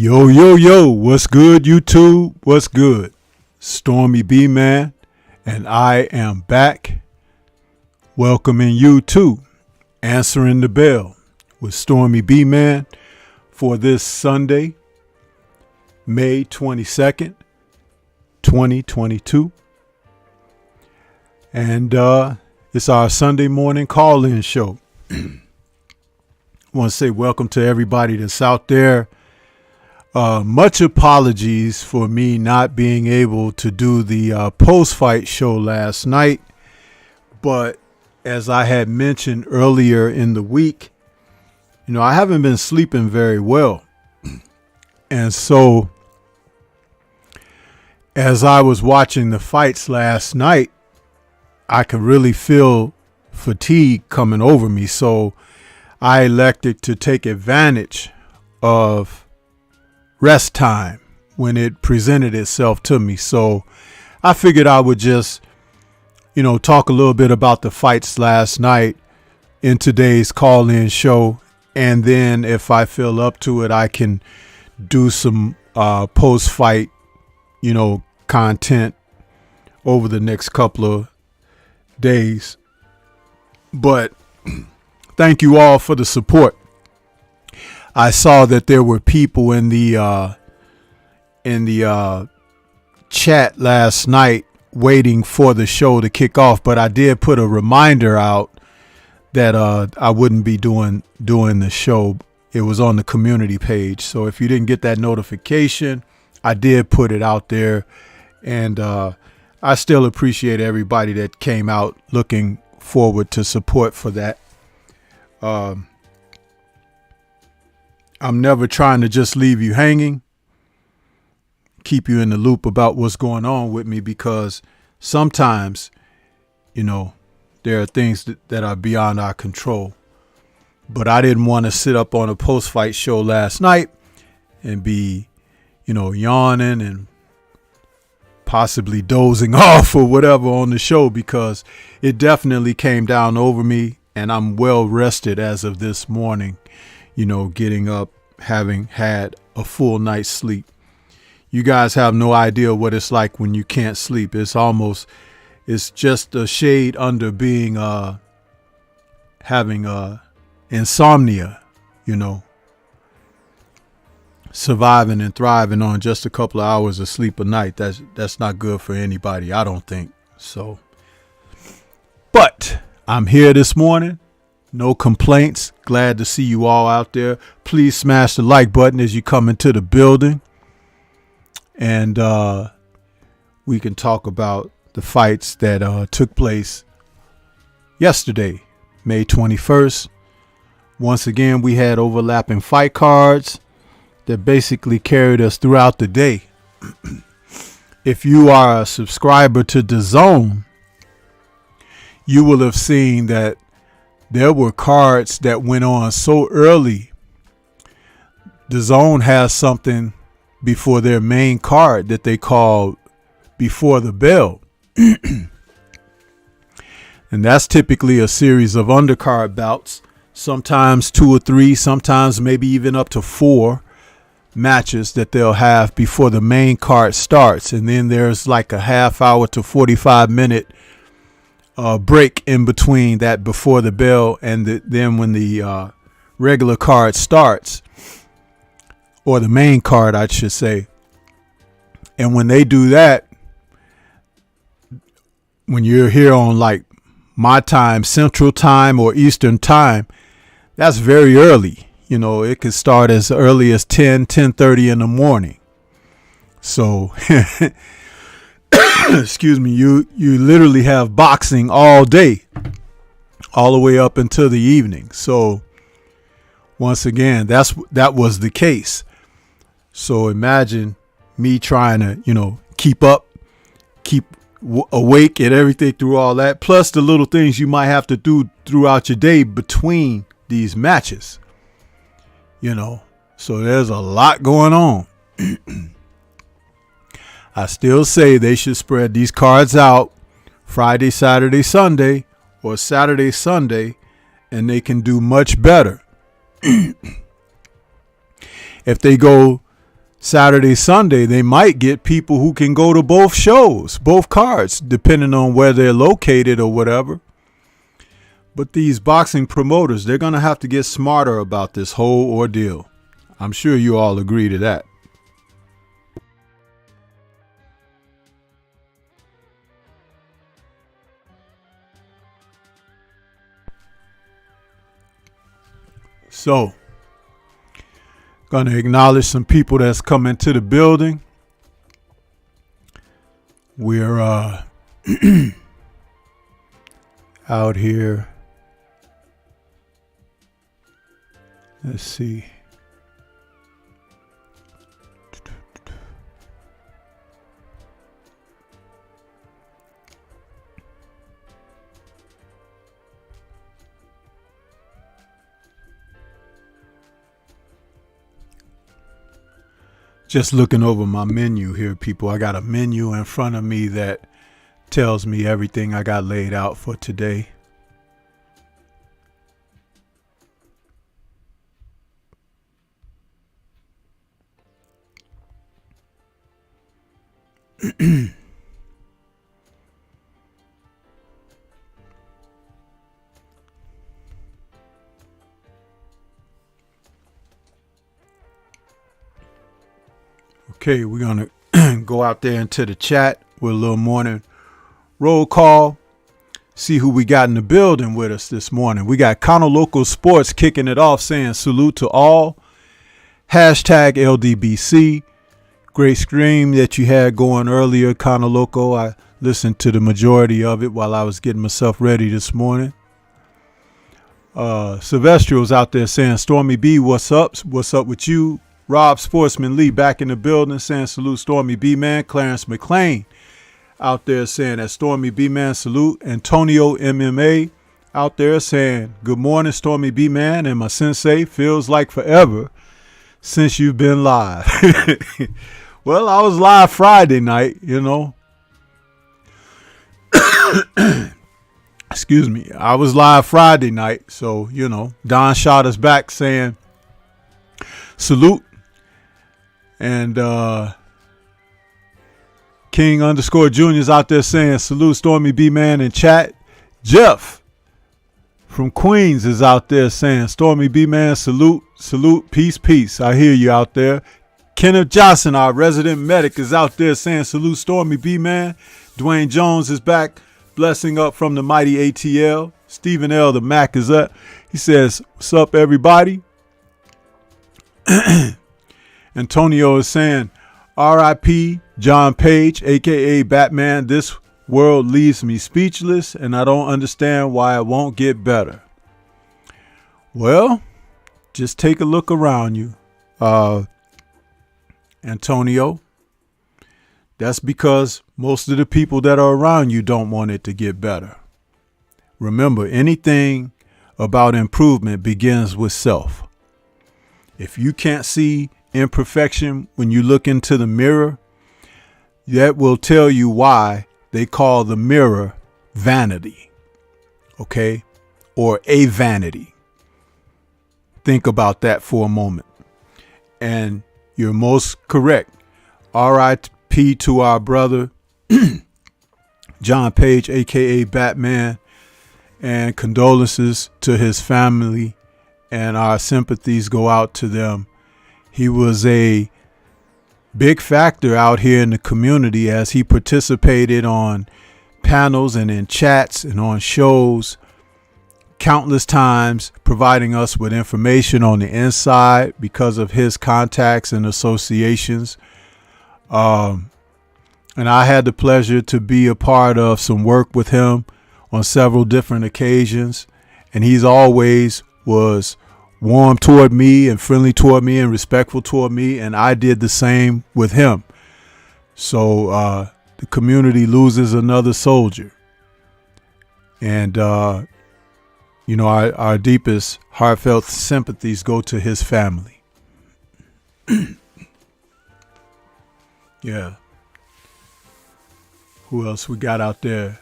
Yo, yo, yo, what's good, YouTube? What's good? STORMYBMAN, and I am back welcoming you to Answering the Bell with STORMYBMAN for this Sunday, May 22nd, 2022. And it's our Sunday morning call-in show. I want to say welcome to everybody that's out there. Much apologies for me not being able to do the post-fight show last night. But as I had mentioned earlier in the week, I haven't been sleeping very well. And so as I was watching the fights last night, I could really feel fatigue coming over me. So I elected to take advantage of rest time when it presented itself to me. So I figured I would just, talk a little bit about the fights last night in today's call-in show. And then if I feel up to it, I can do some post-fight, content over the next couple of days. But thank you all for the support. I saw that there were people in the chat last night waiting for the show to kick off, but I did put a reminder out that I wouldn't be doing the show. It was on the community page. So if you didn't get that notification, I did put it out there, and I still appreciate everybody that came out looking forward to support for that. I'm never trying to just leave you hanging, keep you in the loop about what's going on with me, because sometimes, there are things that are beyond our control. But I didn't want to sit up on a post-fight show last night and be, yawning and possibly dozing off or whatever on the show, because it definitely came down over me, and I'm well rested as of this morning. Getting up, having had a full night's sleep. You guys have no idea what it's like when you can't sleep. It's just a shade under being, having insomnia, surviving and thriving on just a couple of hours of sleep a night. That's not good for anybody, I don't think. So, but I'm here this morning. No complaints. Glad to see you all out there. Please smash the like button as you come into the building. And we can talk about the fights that took place yesterday, May 21st. Once again, we had overlapping fight cards that basically carried us throughout the day. If you are a subscriber to DAZN, you will have seen that there were cards that went on so early. DAZN has something before their main card that they call Before the Bell. And that's typically a series of undercard bouts, sometimes 2 or 3, sometimes maybe even up to 4 matches that they'll have before the main card starts. And then there's like a half hour to 45-minute break in between that Before the Bell and then when the regular card starts, or the main card, I should say. And when they do that, when you're here on like my time, Central Time or Eastern Time, that's very early. It could start as early as 10:30 in the morning. So excuse me, you literally have boxing all day, all the way up until the evening. So once again, that was the case. So imagine me trying to, keep awake and everything through all that, plus the little things you might have to do throughout your day between these matches. So there's a lot going on. I still say they should spread these cards out Friday, Saturday, Sunday, or Saturday, Sunday, and they can do much better. If they go Saturday, Sunday, they might get people who can go to both shows, both cards, depending on where they're located or whatever. But these boxing promoters, they're going to have to get smarter about this whole ordeal. I'm sure you all agree to that. So, going to acknowledge some people that's come into the building. We're out here. Let's see. Just looking over my menu here, people. I got a menu in front of me that tells me everything I got laid out for today. Okay, we're going to go out there into the chat with a little morning roll call. See who we got in the building with us this morning. We got Counter Local Sports kicking it off, saying salute to all. Hashtag LDBC. Great stream that you had going earlier, Counter Loco. I listened to the majority of it while I was getting myself ready this morning. Sylvestrio's out there saying, Stormy B, what's up? What's up with you? Rob Sportsman Lee back in the building saying salute Stormy B Man. Clarence McLean out there saying that Stormy B Man salute. Antonio MMA out there saying good morning Stormy B Man and my sensei, feels like forever since you've been live. Well, I was live Friday night, you know. Excuse me. I was live Friday night, so you know, Don shot us back saying salute. And King _ Junior's out there saying salute Stormy B Man in chat. Jeff from Queens is out there saying Stormy B Man salute, salute, peace, peace. I hear you out there. Kenneth Johnson, our resident medic, is out there saying salute Stormy B Man. Dwayne Jones is back, blessing up from the mighty ATL. Stephen L. the Mac is up. He says, what's up everybody? Antonio is saying, R.I.P. John Page, a.k.a. Batman. This world leaves me speechless, and I don't understand why it won't get better. Well, just take a look around you, Antonio. That's because most of the people that are around you don't want it to get better. Remember, anything about improvement begins with self. If you can't see imperfection when you look into the mirror, that will tell you why they call the mirror vanity, okay, or a vanity. Think about that for a moment. And you're most correct. R.I.P. to our brother John Page, aka Batman, and condolences to his family, and our sympathies go out to them. He was a big factor out here in the community as he participated on panels and in chats and on shows countless times, providing us with information on the inside because of his contacts and associations. And I had the pleasure to be a part of some work with him on several different occasions. And he's always was warm toward me and friendly toward me and respectful toward me. And I did the same with him. So the community loses another soldier. And, you know, our deepest heartfelt sympathies go to his family. Yeah. Who else we got out there?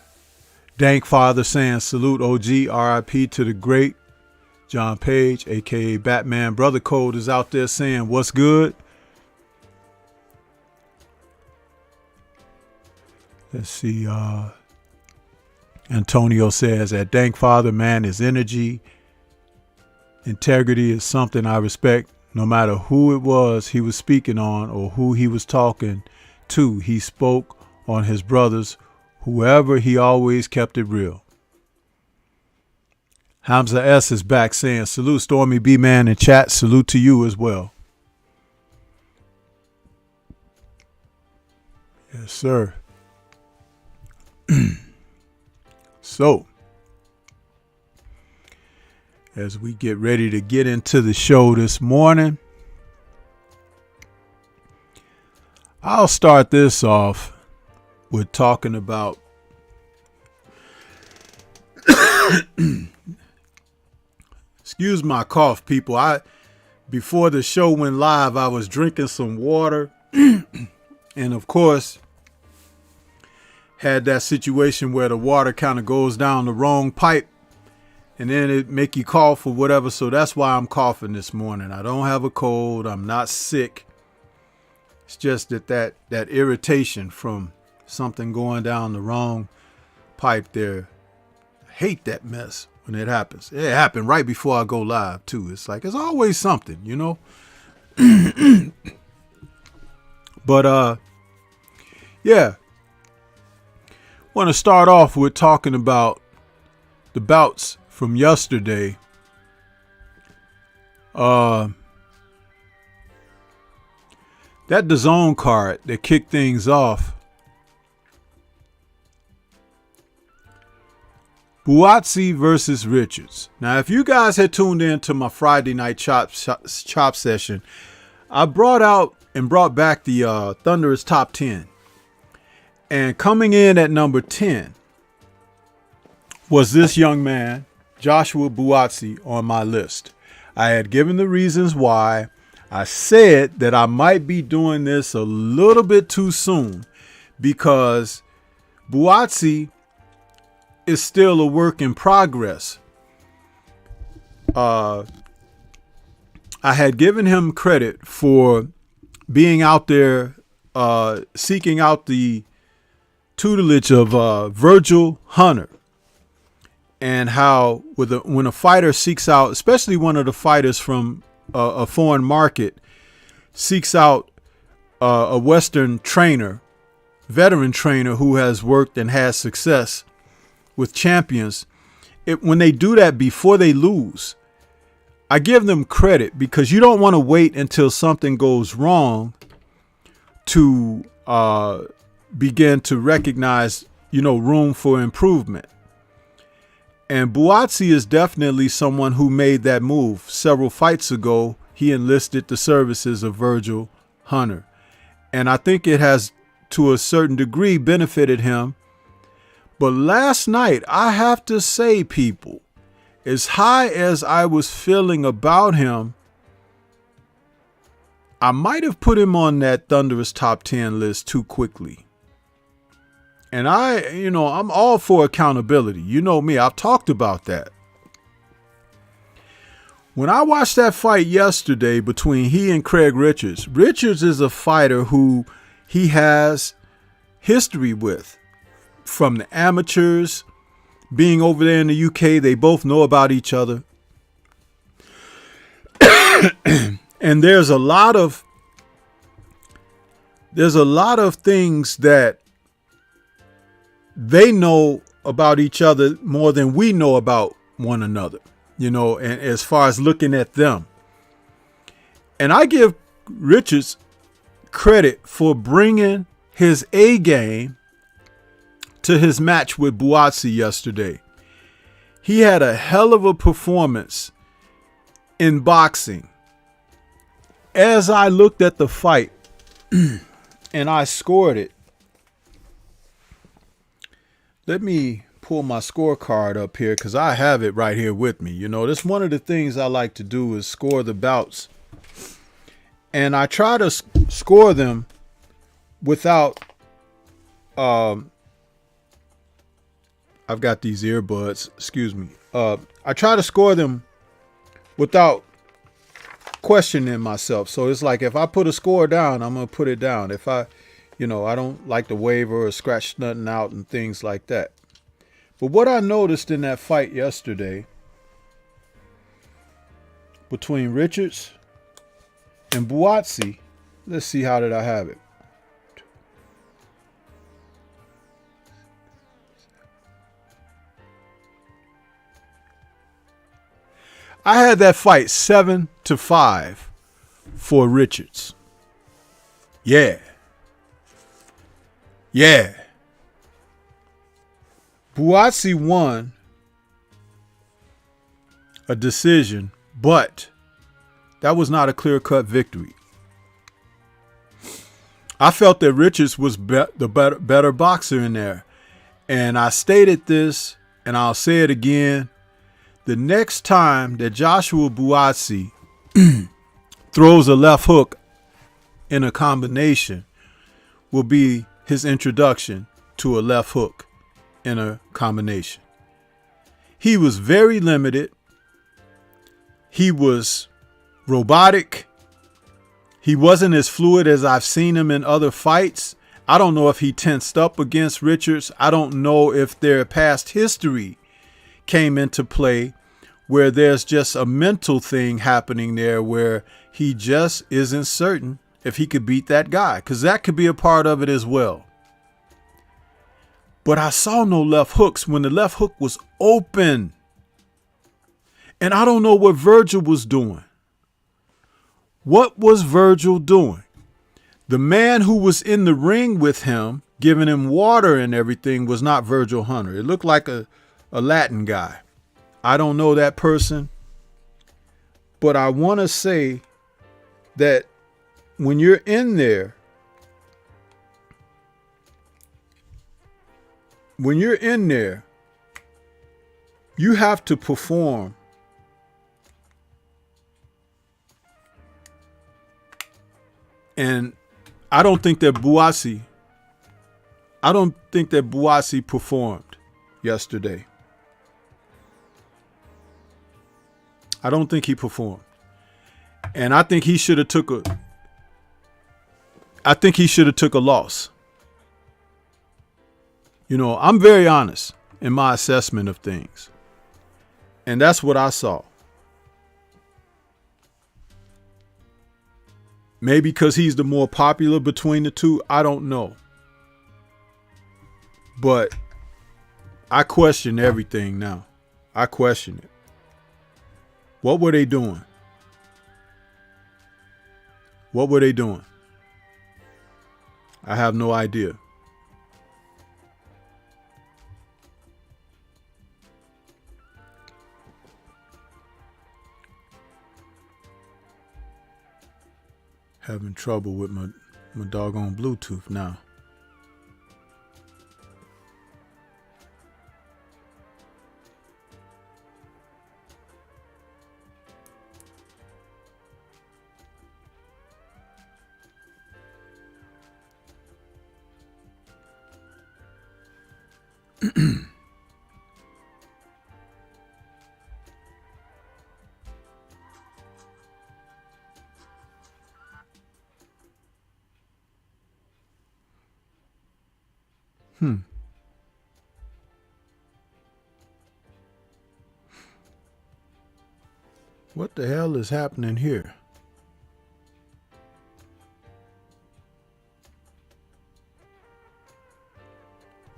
Dank Father saying salute OG, RIP to the great John Page, aka Batman. Brother Code is out there saying what's good. Let's see. Antonio says, at Dank Father, man, his energy, integrity is something I respect. No matter who it was he was speaking on or who he was talking to, he spoke on his brothers, whoever, he always kept it real. Hamza S is back saying, salute STORMYBMAN in chat. Salute to you as well. Yes, sir. So, as we get ready to get into the show this morning, I'll start this off with talking about excuse my cough, people. Before the show went live, I was drinking some water and of course had that situation where the water kind of goes down the wrong pipe and then it make you cough or whatever. So that's why I'm coughing this morning. I don't have a cold. I'm not sick. It's just that irritation from something going down the wrong pipe there. I hate that mess when it happens. It happened right before I go live too. It's like, it's always something, you know? But, yeah. Want to start off with talking about the bouts from yesterday. That DAZN card that kicked things off. Buatsi versus Richards. Now, if you guys had tuned in to my Friday night chop session, I brought back the Thunderous Top 10. And coming in at number 10 was this young man, Joshua Buatsi, on my list. I had given the reasons why. I said that I might be doing this a little bit too soon because Buatsi is still a work in progress. I had given him credit for being out there seeking out the tutelage of Virgil Hunter, and how when a fighter seeks out, especially one of the fighters from a foreign market, seeks out a Western trainer, veteran trainer who has worked and has success with champions, when they do that before they lose, I give them credit because you don't want to wait until something goes wrong to begin to recognize, room for improvement. And Buatsi is definitely someone who made that move. Several fights ago, he enlisted the services of Virgil Hunter. And I think it has, to a certain degree, benefited him. But last night, I have to say, people, as high as I was feeling about him, I might have put him on that Thunderous Top 10 list too quickly. And I'm all for accountability. You know me, I've talked about that. When I watched that fight yesterday between he and Craig Richards, Richards is a fighter who he has history with. From the amateurs, being over there in the UK, they both know about each other. And there's a lot of things that they know about each other more than we know about one another, and as far as looking at them. And I give Richards credit for bringing his A game to his match with Buatsi yesterday. He had a hell of a performance in boxing. As I looked at the fight and I scored it, let me pull my scorecard up here because I have it right here with me. That's one of the things I like to do is score the bouts. And I try to score them without, I've got these earbuds, excuse me. I try to score them without questioning myself. So it's like if I put a score down, I'm going to put it down. If I, You know, I don't like to waver or scratch nothing out and things like that. But what I noticed in that fight yesterday between Richards and Buatsi, let's see, how did I have it? I had that fight 7-5 for Richards. Yeah. Yeah. Buatsi won a decision, but that was not a clear-cut victory. I felt that Richards was the better boxer in there. And I stated this, and I'll say it again. The next time that Joshua Buatsi throws a left hook in a combination will be his introduction to a left hook in a combination. He was very limited. He was robotic. He wasn't as fluid as I've seen him in other fights. I don't know if he tensed up against Richards. I don't know if their past history came into play where there's just a mental thing happening there where he just isn't certain if he could beat that guy, because that could be a part of it as well. But I saw no left hooks when the left hook was open. And I don't know what Virgil was doing. What was Virgil doing? The man who was in the ring with him, giving him water and everything, was not Virgil Hunter. It looked like a Latin guy. I don't know that person. But I want to say that when you're in there, you have to perform. And I don't think that Buatsi performed yesterday. I don't think he performed. And I think he should have took a loss. You know, I'm very honest in my assessment of things. And that's what I saw. Maybe because he's the more popular between the two. I don't know. But I question everything now. I question it. What were they doing? What were they doing? I have no idea. Having trouble with my doggone Bluetooth now. What the hell is happening here?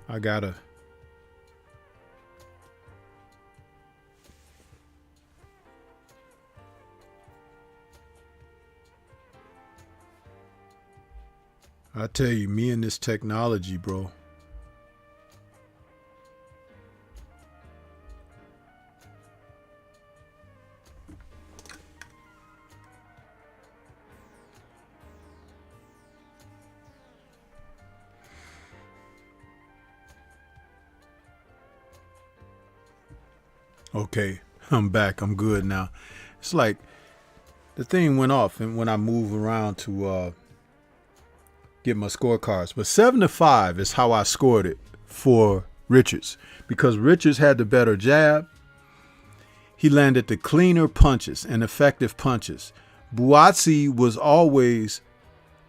I tell you, me and this technology, bro. Okay, I'm back. I'm good now. It's like the thing went off and when I move around to get my scorecards. But 7-5 is how I scored it for Richards, because Richards had the better jab. He landed the cleaner punches and effective punches. Buatsi was always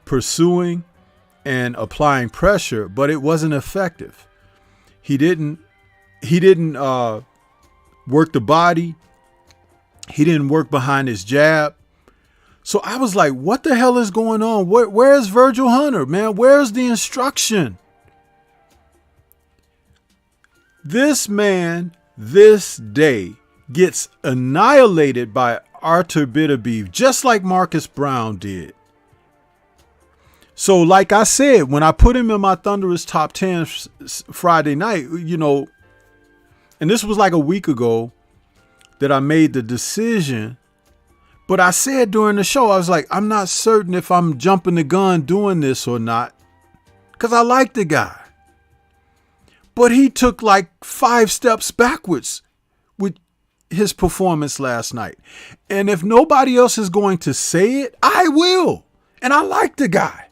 pursuing and applying pressure, but it wasn't effective. He didn't work the body. He didn't work behind his jab. So I was like, what the hell is going on? Where's Virgil Hunter, man? Where's the instruction? This man, this day, gets annihilated by Arthur Beterbiev, just like Marcus Brown did. So like I said, when I put him in my Thunderous Top 10 Friday night, you know, and this was like a week ago that I made the decision. But I said during the show, I was like, I'm not certain if I'm jumping the gun doing this or not, because I like the guy. But he took like 5 steps backwards with his performance last night. And if nobody else is going to say it, I will. And I like the guy.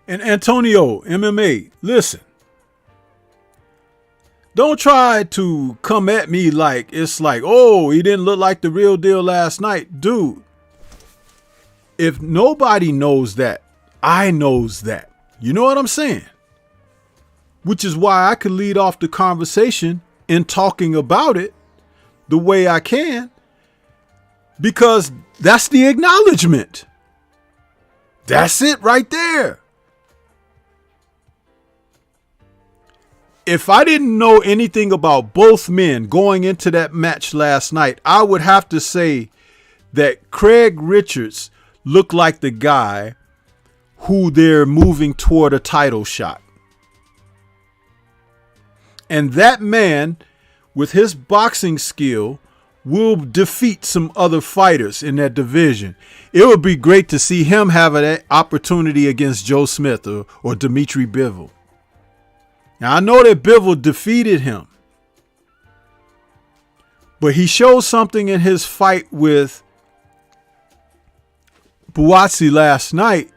And Antonio, MMA, listen. Don't try to come at me like it's like, oh, he didn't look like the real deal last night. Dude, if nobody knows that, I knows that. You know what I'm saying? Which is why I could lead off the conversation in talking about it the way I can, because that's the acknowledgement. That's it right there. If I didn't know anything about both men going into that match last night, I would have to say that Craig Richards looked like the guy who they're moving toward a title shot. And that man, with his boxing skill, will defeat some other fighters in that division. It would be great to see him have an opportunity against Joe Smith or Dmitry Bivol. Now, I know that Bivol defeated him, but he showed something in his fight with Buatsi last night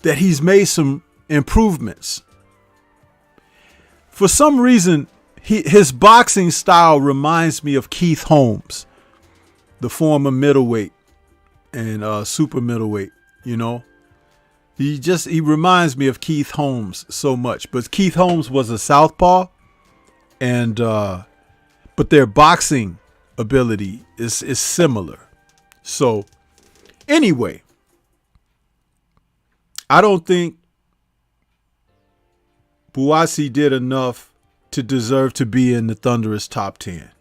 that he's made some improvements. For some reason, his boxing style reminds me of Keith Holmes, the former middleweight and super middleweight, you know. He reminds me of Keith Holmes so much. But Keith Holmes was a southpaw, and but their boxing ability is similar. So anyway, I don't think Buatsi did enough to deserve to be in the Thunderous Top 10.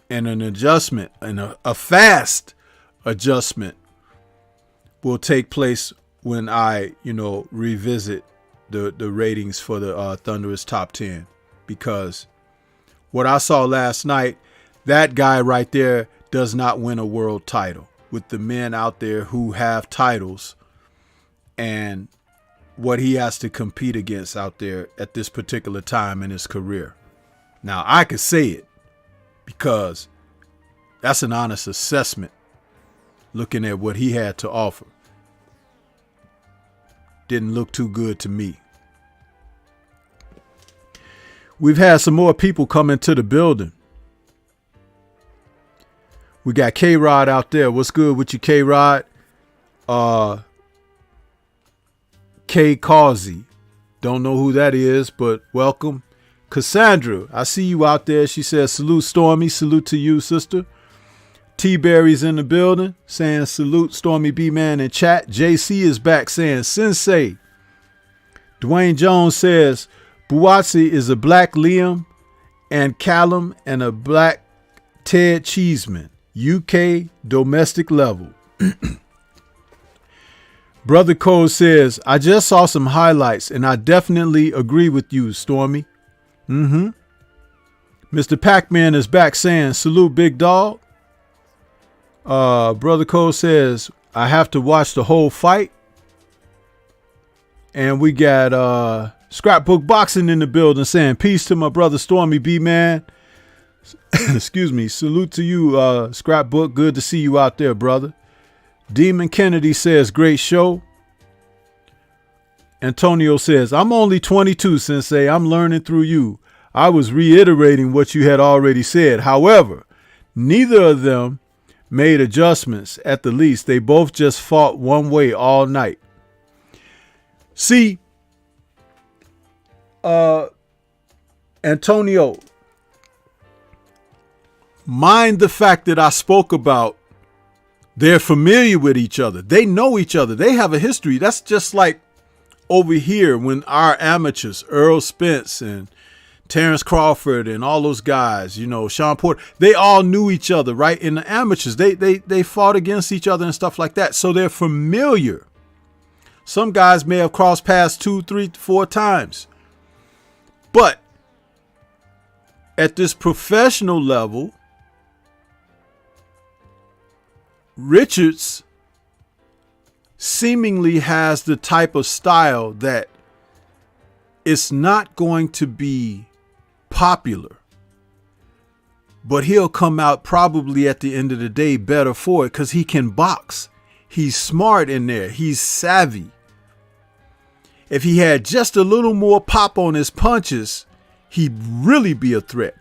And an adjustment, and a fast adjustment, will take place when I, revisit the ratings for the Thunderous Top 10. Because what I saw last night, that guy right there does not win a world title. With the men out there who have titles and what he has to compete against out there at this particular time in his career. Now, I could say it because that's an honest assessment looking at what he had to offer. Didn't look too good to me. We've had some more people come into the building. We got K-Rod out there. What's good with you, K-Rod? K Causey. Don't know who that is, but welcome. Cassandra, I see you out there. She says, salute Stormy. Salute to you, sister. T-Berry's in the building saying salute STORMYBMAN in chat. JC is back saying sensei. Dwayne Jones says Buatsi is a black Liam and Callum and a black Ted Cheeseman. UK domestic level. Brother Cole says, I just saw some highlights and I definitely agree with you, Stormy. Mr. Pac-Man is back saying salute big dog. Brother Cole says, I have to watch the whole fight. And we got Scrapbook Boxing in the building saying peace to my brother STORMYBMAN. Excuse me. Salute to you, Scrapbook. Good to see you out there, brother. Demon Kennedy says great show. Antonio says, I'm only 22, Sensei. I'm learning through you. I was reiterating what you had already said. However, neither of them made adjustments at the least. They both just fought one way all night. See, Antonio, mind the fact that I spoke about they're familiar with each other. They know each other. They have a history. That's just like over here when our amateurs, Earl Spence and Terrence Crawford and all those guys, you know, Sean Porter, they all knew each other, right? In the amateurs, they fought against each other and stuff like that. So they're familiar. Some guys may have crossed paths 2, 3, 4 times. But at this professional level, Richards seemingly has the type of style that it's not going to be popular, but he'll come out probably at the end of the day better for it because he can box. He's smart in there. He's savvy. If he had just a little more pop on his punches, he'd really be a threat.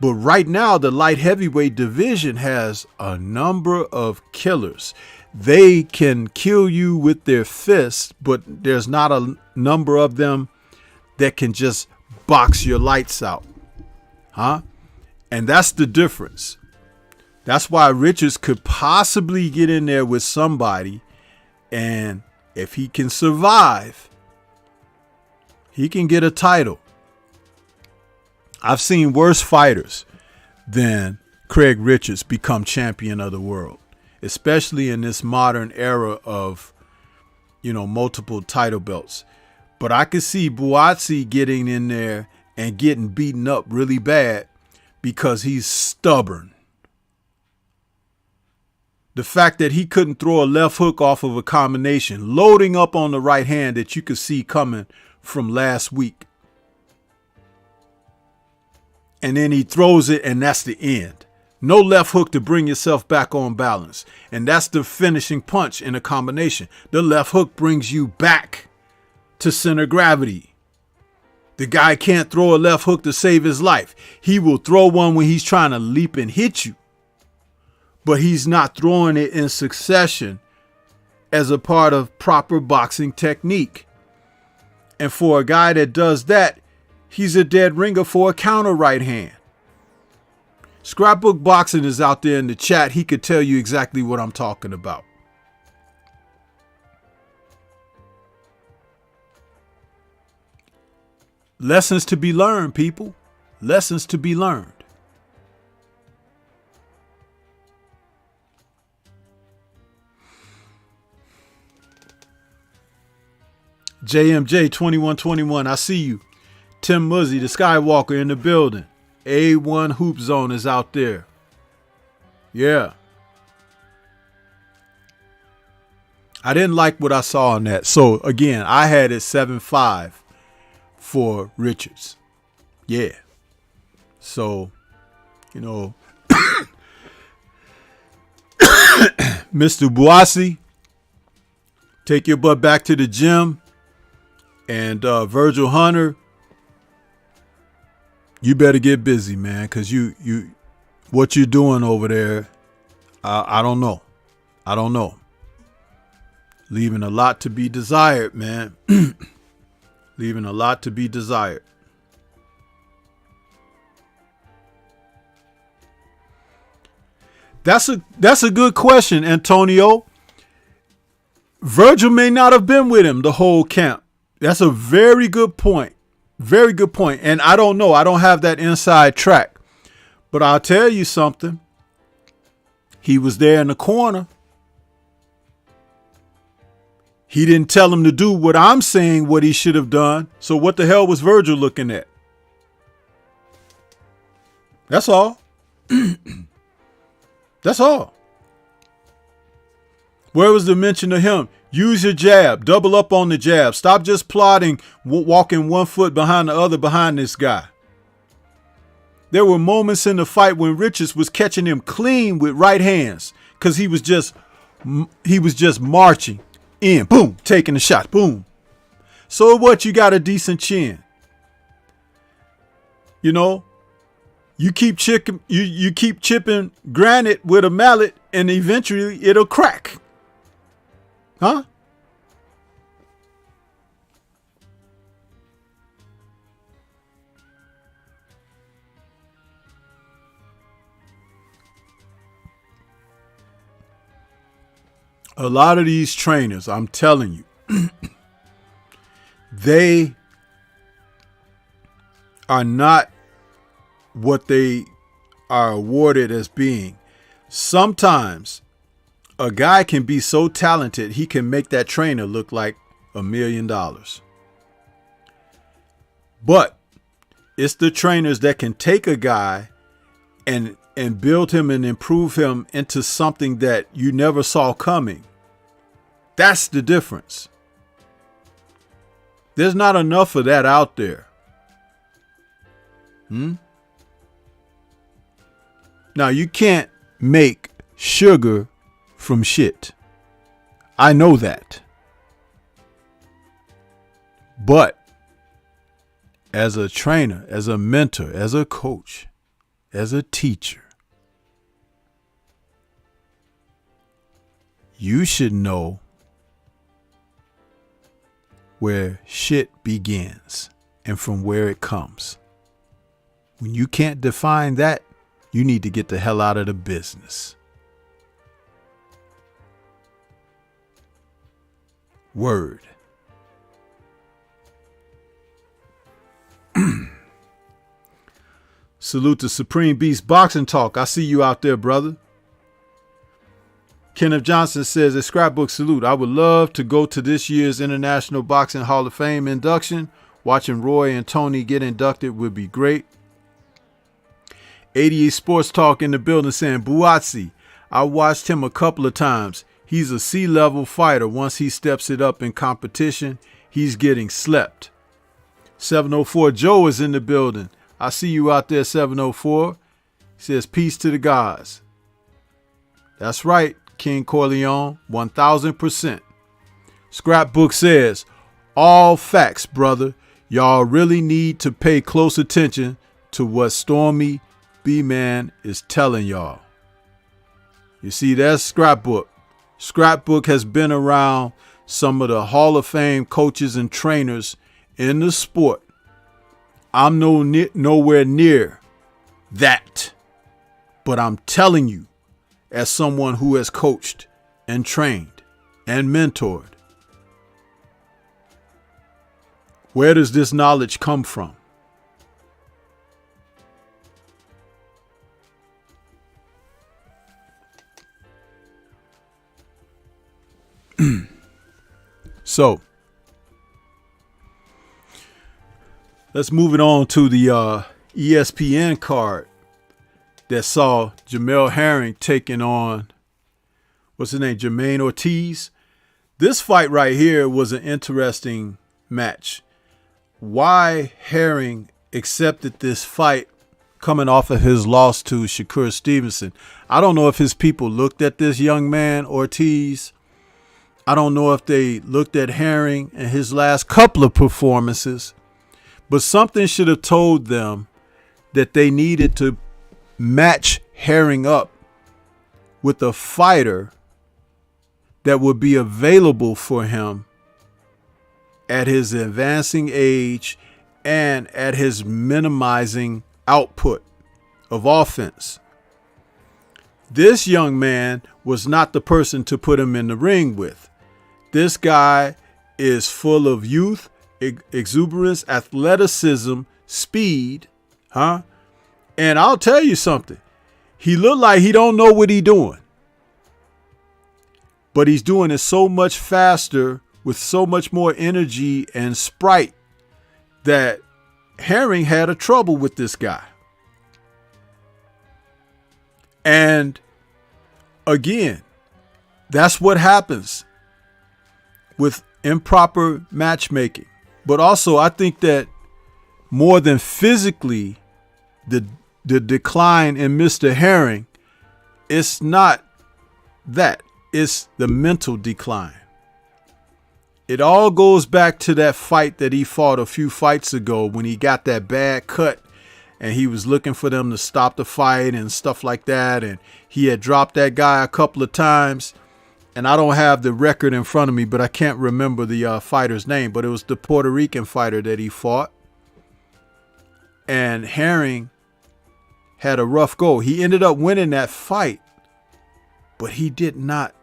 But right now, the light heavyweight division has a number of killers. They can kill you with their fists, but there's not a number of them that can just box your lights out. And that's the difference. That's why Richards could possibly get in there with somebody, and if he can survive, he can get a title. I've seen worse fighters than Craig Richards become champion of the world, especially in this modern era of, you know, multiple title belts. But I could see Buatsi getting in there and getting beaten up really bad because he's stubborn. The fact that he couldn't throw a left hook off of a combination, loading up on the right hand that you could see coming from last week. And then he throws it, and that's the end. No left hook to bring yourself back on balance. And that's the finishing punch in a combination. The left hook brings you back to center gravity. The guy can't throw a left hook to save his life. He will throw one when he's trying to leap and hit you, but he's not throwing it in succession as a part of proper boxing technique. And for a guy that does that, he's a dead ringer for a counter right hand. Scrapbook Boxing is out there in the chat. He could tell you exactly what I'm talking about. Lessons to be learned, people. Lessons to be learned. JMJ 2121, I see you. Tim Muzzy, the Skywalker in the building. A1 Hoop Zone is out there. Yeah. I didn't like what I saw on that. So again, I had it 7-5 for Richards. Yeah. So, you know, Mr. Buasi, take your butt back to the gym. And Virgil Hunter, you better get busy, man, because what you're doing over there, I don't know. I don't know. Leaving a lot to be desired, man. Leaving a lot to be desired. That's a good question, Antonio. Virgil may not have been with him the whole camp. That's a very good point. Very good point. And I don't know. I don't have that inside track. But I'll tell you something. He was there in the corner. He didn't tell him to do what I'm saying what he should have done. So what the hell was Virgil looking at? That's all. That's all. Where was the mention of him? Use your jab. Double up on the jab. Stop just plodding, walking one foot behind the other behind this guy. There were moments in the fight when Richards was catching him clean with right hands because he was just marching in. Boom. Taking the shot. Boom. So what? You got a decent chin. You know, you keep chipping granite with a mallet, and eventually it'll crack. Huh? A lot of these trainers, I'm telling you, they are not what they are awarded as being. Sometimes a guy can be so talented, he can make that trainer look like $1 million. But it's the trainers that can take a guy and build him and improve him into something that you never saw coming. That's the difference. There's not enough of that out there. Now, you can't make sugar from shit. I know that. But as a trainer, as a mentor, as a coach, as a teacher, you should know where shit begins and from where it comes. When you can't define that, you need to get the hell out of the business. Word. Salute to Supreme Beast Boxing Talk. I see you out there, brother. Kenneth Johnson says, a scrapbook salute. I would love to go to this year's International Boxing Hall of Fame induction. Watching Roy and Tony get inducted would be great. 88 Sports Talk in the building saying, Buatsi, I watched him a couple of times. He's a C-level fighter. Once he steps it up in competition, he's getting slept. 704 Joe is in the building. I see you out there, 704. He says, peace to the gods. That's right, King Corleone, 1000%. Scrapbook says, all facts, brother. Y'all really need to pay close attention to what STORMYBMAN is telling y'all. You see, that's Scrapbook. Scrapbook has been around some of the Hall of Fame coaches and trainers in the sport. I'm nowhere near that. But I'm telling you, as someone who has coached and trained and mentored, where does this knowledge come from? So let's move it on to the ESPN card that saw Jamel Herring taking on, what's his name, Jermaine Ortiz. This fight right here was an interesting match. Why Herring accepted this fight coming off of his loss to Shakur Stevenson. I don't know if his people looked at this young man, Ortiz. I don't know if they looked at Herring and his last couple of performances, but something should have told them that they needed to match Herring up with a fighter that would be available for him at his advancing age and at his minimizing output of offense. This young man was not the person to put him in the ring with. This guy is full of youth, exuberance, athleticism, speed, And I'll tell you something. He looked like he don't know what he's doing. But he's doing it so much faster with so much more energy and sprite that Herring had a trouble with this guy. And again, that's what happens with improper matchmaking. But also, I think that more than physically, the decline in Mr. Herring, it's not that. It's the mental decline. It all goes back to that fight that he fought a few fights ago when he got that bad cut and he was looking for them to stop the fight and stuff like that. And he had dropped that guy a couple of times. And I don't have the record in front of me, but I can't remember the fighter's name. But it was the Puerto Rican fighter that he fought. And Herring had a rough go. He ended up winning that fight, but he did not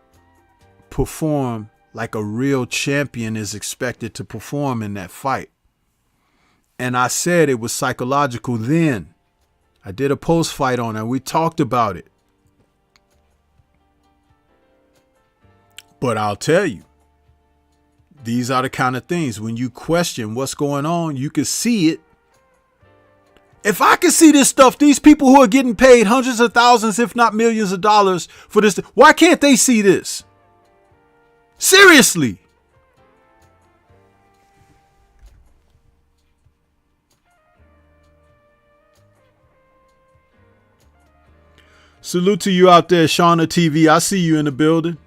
perform like a real champion is expected to perform in that fight. And I said it was psychological then. I did a post fight on it. We talked about it. But I'll tell you, these are the kind of things when you question what's going on, you can see it. If I can see this stuff, these people who are getting paid hundreds of thousands, if not millions of dollars for this, why can't they see this? Seriously. Salute to you out there, Shauna TV. I see you in the building.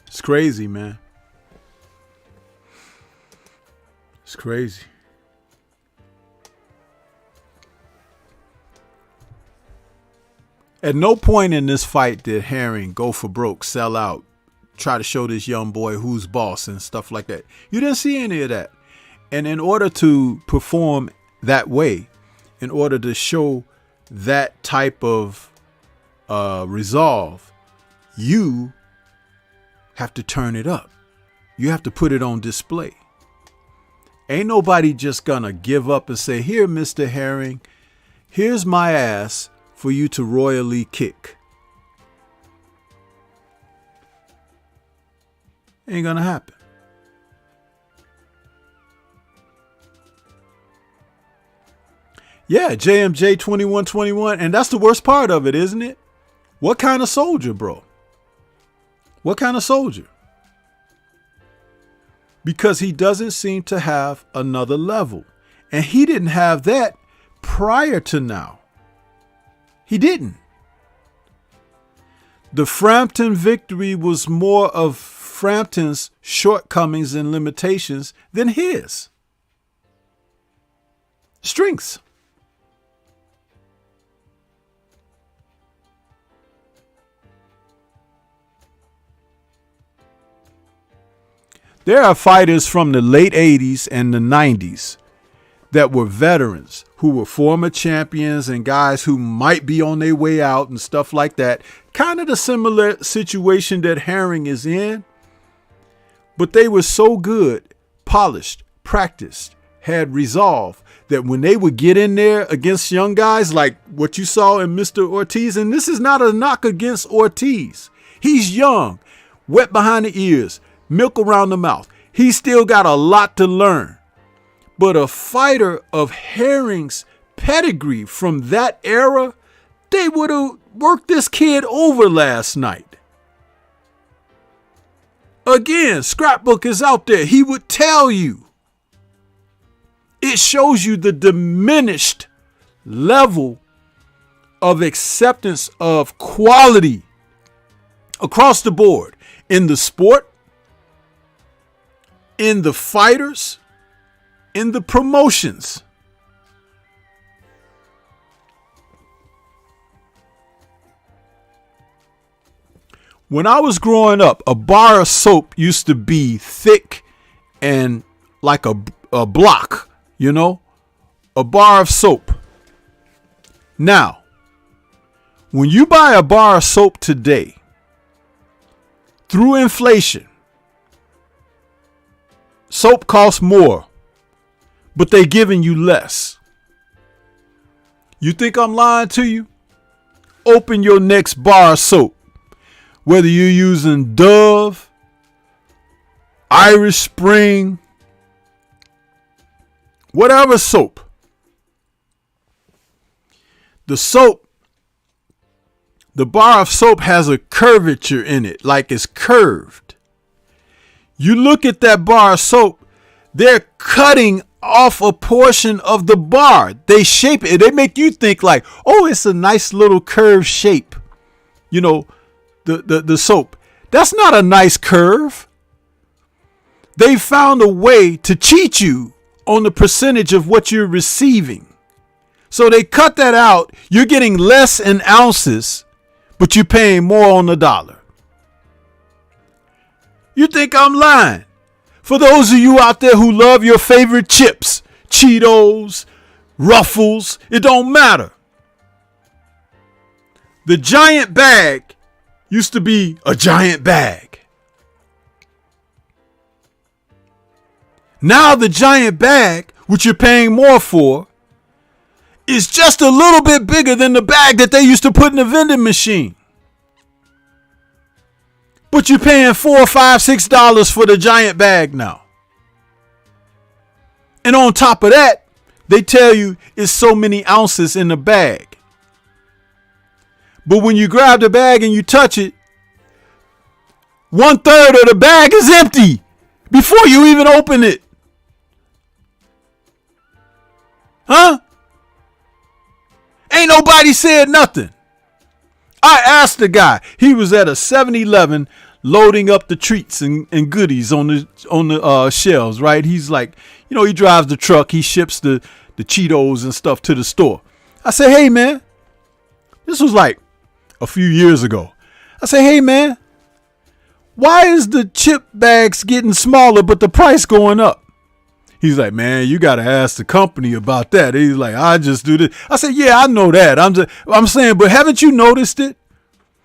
It's crazy, man. It's crazy. At no point in this fight did Herring go for broke, sell out, try to show this young boy who's boss and stuff like that. You didn't see any of that. And in order to perform that way, in order to show that type of resolve, you have to turn it up. You have to put it on display. Ain't nobody just gonna give up and say, here, Mr. Herring, here's my ass for you to royally kick. Ain't gonna happen. Yeah, JMJ 2121. And that's the worst part of it, isn't it? What kind of soldier, bro? What kind of soldier? Because he doesn't seem to have another level. And he didn't have that prior to now. He didn't. The Frampton victory was more of Frampton's shortcomings and limitations than his strengths. There are fighters from the late 80s and the 90s that were veterans who were former champions and guys who might be on their way out and stuff like that. Kind of the similar situation that Herring is in. But they were so good, polished, practiced, had resolve that when they would get in there against young guys like what you saw in Mr. Ortiz, and this is not a knock against Ortiz. He's young, wet behind the ears, milk around the mouth. He's still got a lot to learn. But a fighter of Herring's pedigree from that era, they would have worked this kid over last night. Again, scrapbook is out there. He would tell you. It shows you the diminished level of acceptance of quality across the board in the sport, in the fighters, in the promotions. When I was growing up, a bar of soap used to be thick and like a block, you know, a bar of soap. Now, when you buy a bar of soap today, through inflation, soap costs more, but they giving you less. You think I'm lying to you? Open your next bar of soap. Whether you're using Dove, Irish Spring, whatever soap. The soap, the bar of soap has a curvature in it, like it's curved. You look at that bar of soap, they're cutting off a portion of the bar. They shape it. They make you think like, oh, it's a nice little curved shape. You know, the soap. That's not a nice curve. They found a way to cheat you on the percentage of what you're receiving. So they cut that out. You're getting less in ounces, but you're paying more on the dollar. You think I'm lying? For those of you out there who love your favorite chips, Cheetos, Ruffles, it don't matter. The giant bag used to be a giant bag. Now the giant bag, which you're paying more for, is just a little bit bigger than the bag that they used to put in the vending machine. But you're paying $4, $5, $6 for the giant bag now. And on top of that, they tell you it's so many ounces in the bag. But when you grab the bag and you touch it, 1/3 of the bag is empty before you even open it. Huh? Ain't nobody said nothing. I asked the guy. He was at a 7-Eleven loading up the treats and goodies on the shelves, right? He's like, you know, he drives the truck. He ships the Cheetos and stuff to the store. I said, hey, man. This was like a few years ago. I said, hey, man. Why is the chip bags getting smaller but the price going up? He's like, man, you got to ask the company about that. He's like, I just do this. I said, yeah, I know that. I'm saying, but haven't you noticed it?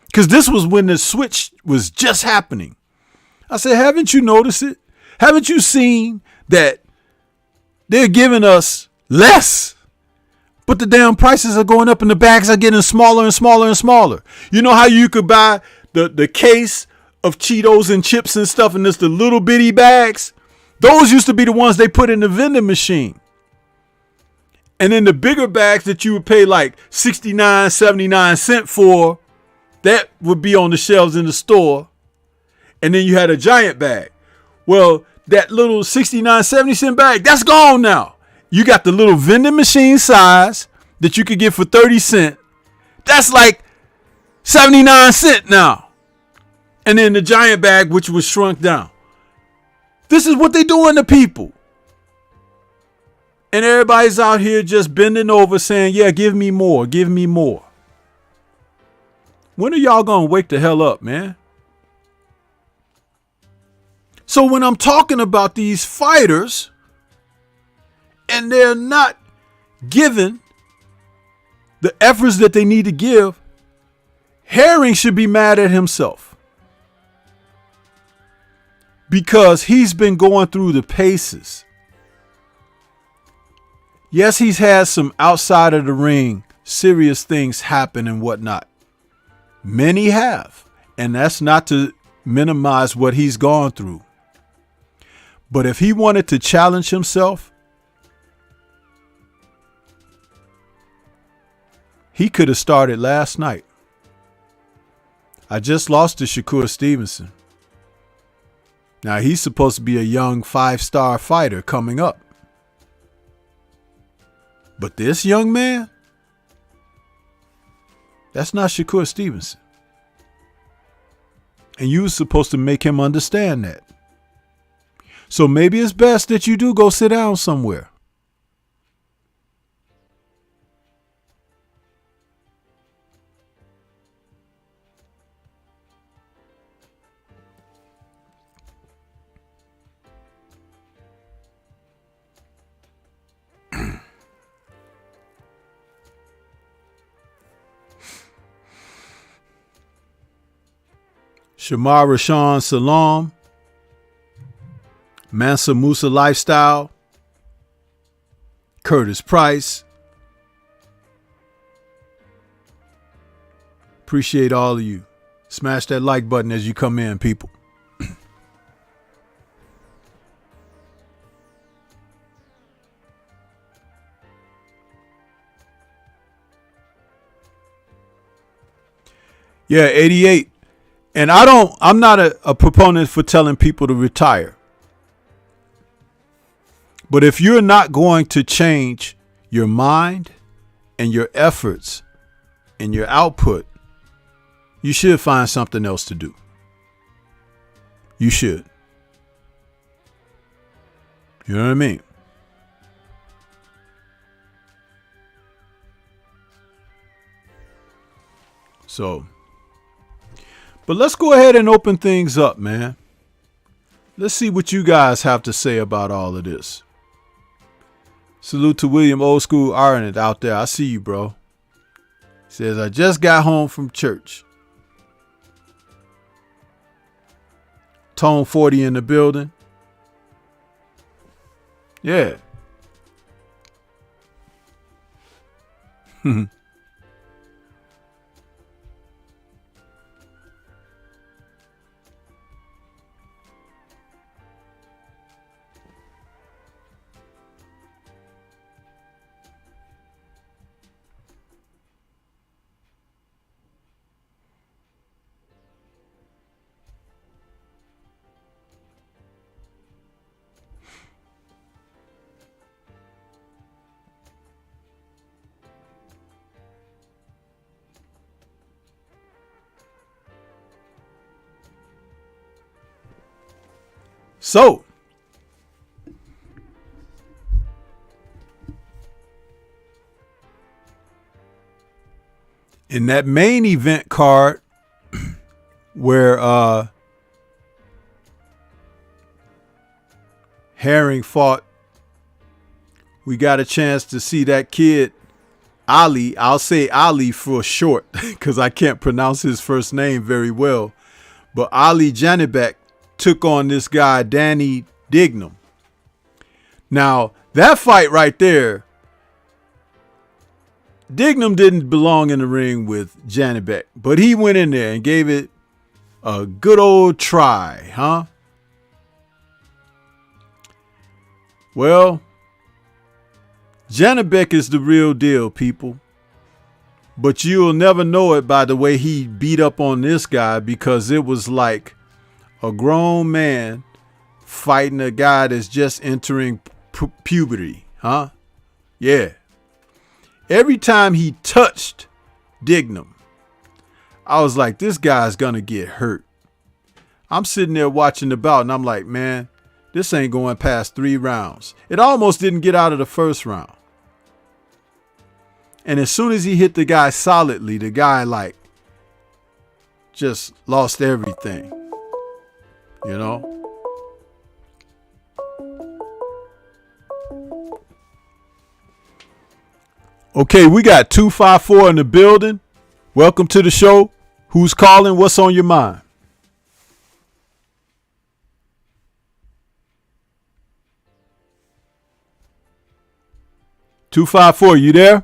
Because this was when the switch was just happening. I said, haven't you noticed it? Haven't you seen that they're giving us less, but the damn prices are going up and the bags are getting smaller and smaller and smaller? You know how you could buy the case of Cheetos and chips and stuff and it's the little bitty bags? Those used to be the ones they put in the vending machine. And then the bigger bags that you would pay like 69, 79 cents for, that would be on the shelves in the store. And then you had a giant bag. Well, that little 69, 70 cent bag, that's gone now. You got the little vending machine size that you could get for 30 cents. That's like 79 cents now. And then the giant bag, which was shrunk down. This is what they doing to people. And everybody's out here just bending over saying, yeah, give me more, give me more. When are y'all going to wake the hell up, man? So when I'm talking about these fighters and they're not given the efforts that they need to give, Herring should be mad at himself. Because he's been going through the paces. Yes, he's had some outside of the ring serious things happen and whatnot. Many have. And that's not to minimize what he's gone through. But if he wanted to challenge himself, he could have started last night. I just lost to Shakur Stevenson. Now, he's supposed to be a young 5-star fighter coming up. But this young man, that's not Shakur Stevenson. And you were supposed to make him understand that. So maybe it's best that you do go sit down somewhere. Shamar Rashawn Salam, Mansa Musa Lifestyle, Curtis Price. Appreciate all of you. Smash that like button as you come in, people. Yeah, 88. And I'm not a proponent for telling people to retire. But if you're not going to change your mind and your efforts and your output, you should find something else to do. You should. You know what I mean? So, but let's go ahead and open things up, man. Let's see what you guys have to say about all of this. Salute to William Old School Ireland out there. I see you, bro. Says, I just got home from church. Tone 40 in the building. Yeah. So, in that main event card where Herring fought, we got a chance to see that kid, Ali. I'll say Ali for short because I can't pronounce his first name very well. But Ali Janibek took on this guy, Danny Dignam. Now, that fight right there, Dignam didn't belong in the ring with Janibek, but he went in there and gave it a good old try, huh? Well, Janibek is the real deal, people. But you'll never know it by the way he beat up on this guy, because it was like a grown man fighting a guy that's just entering puberty, huh? Yeah. Every time he touched Dignam, I was like, this guy's gonna get hurt. I'm sitting there watching the bout and I'm like, man, this ain't going past 3 rounds. It almost didn't get out of the first round. And as soon as he hit the guy solidly, the guy like just lost everything. You know? Okay, we got 254 in the building. Welcome to the show. Who's calling? What's on your mind? $254, you there?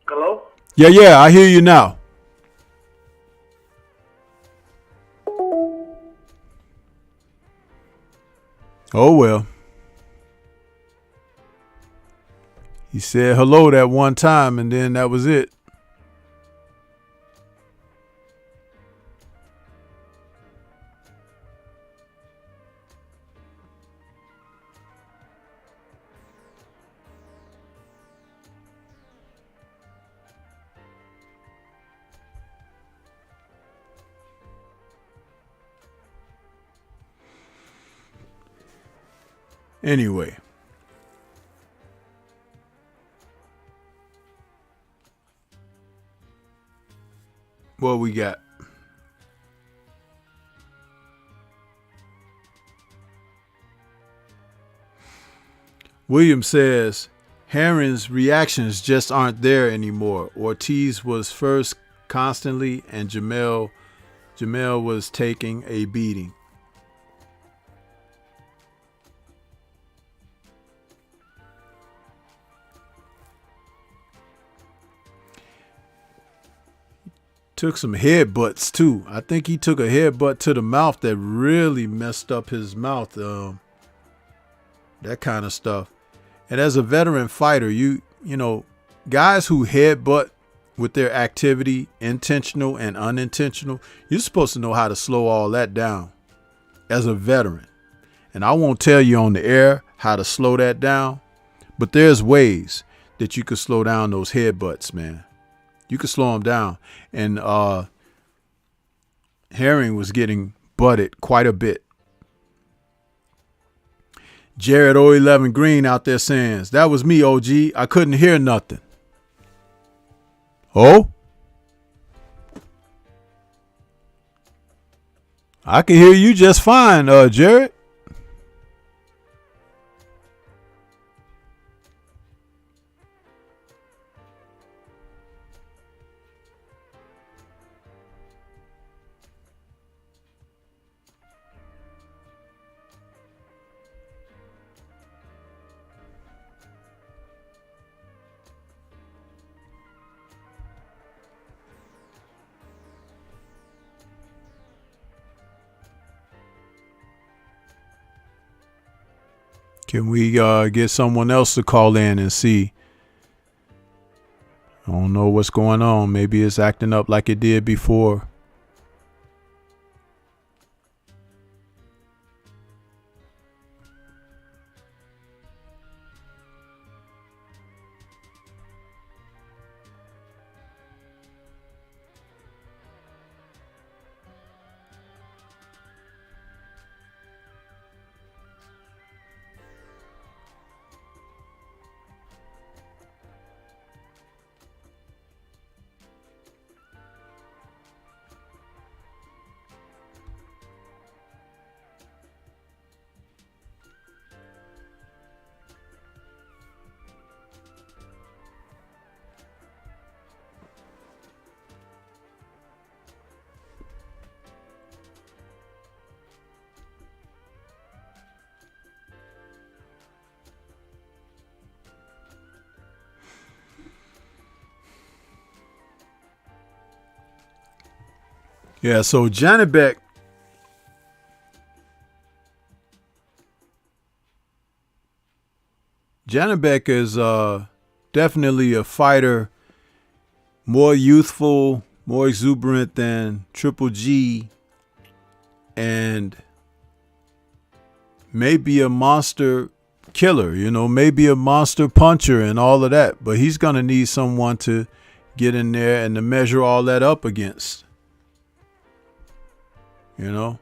Hello? Yeah, I hear you now. Oh, well. He said hello that one time and then that was it. Anyway. What we got? William says, Herring's reactions just aren't there anymore. Ortiz was first constantly and Jamel was taking a beating. Took some headbutts too. I think he took a headbutt to the mouth that really messed up his mouth. That kind of stuff. And as a veteran fighter, you know, guys who headbutt with their activity, intentional and unintentional, you're supposed to know how to slow all that down as a veteran. And I won't tell you on the air how to slow that down, but there's ways that you could slow down those headbutts, man. You could slow them down. And Herring was getting butted quite a bit. Jared 011 Green out there saying, that was me, OG. I couldn't hear nothing. Oh? I can hear you just fine, Jared. Can we get someone else to call in and see? I don't know what's going on. Maybe it's acting up like it did before. Yeah, so Janet Beck is definitely a fighter, more youthful, more exuberant than Triple G, and maybe a monster killer, you know, maybe a monster puncher and all of that. But he's going to need someone to get in there and to measure all that up against. You know?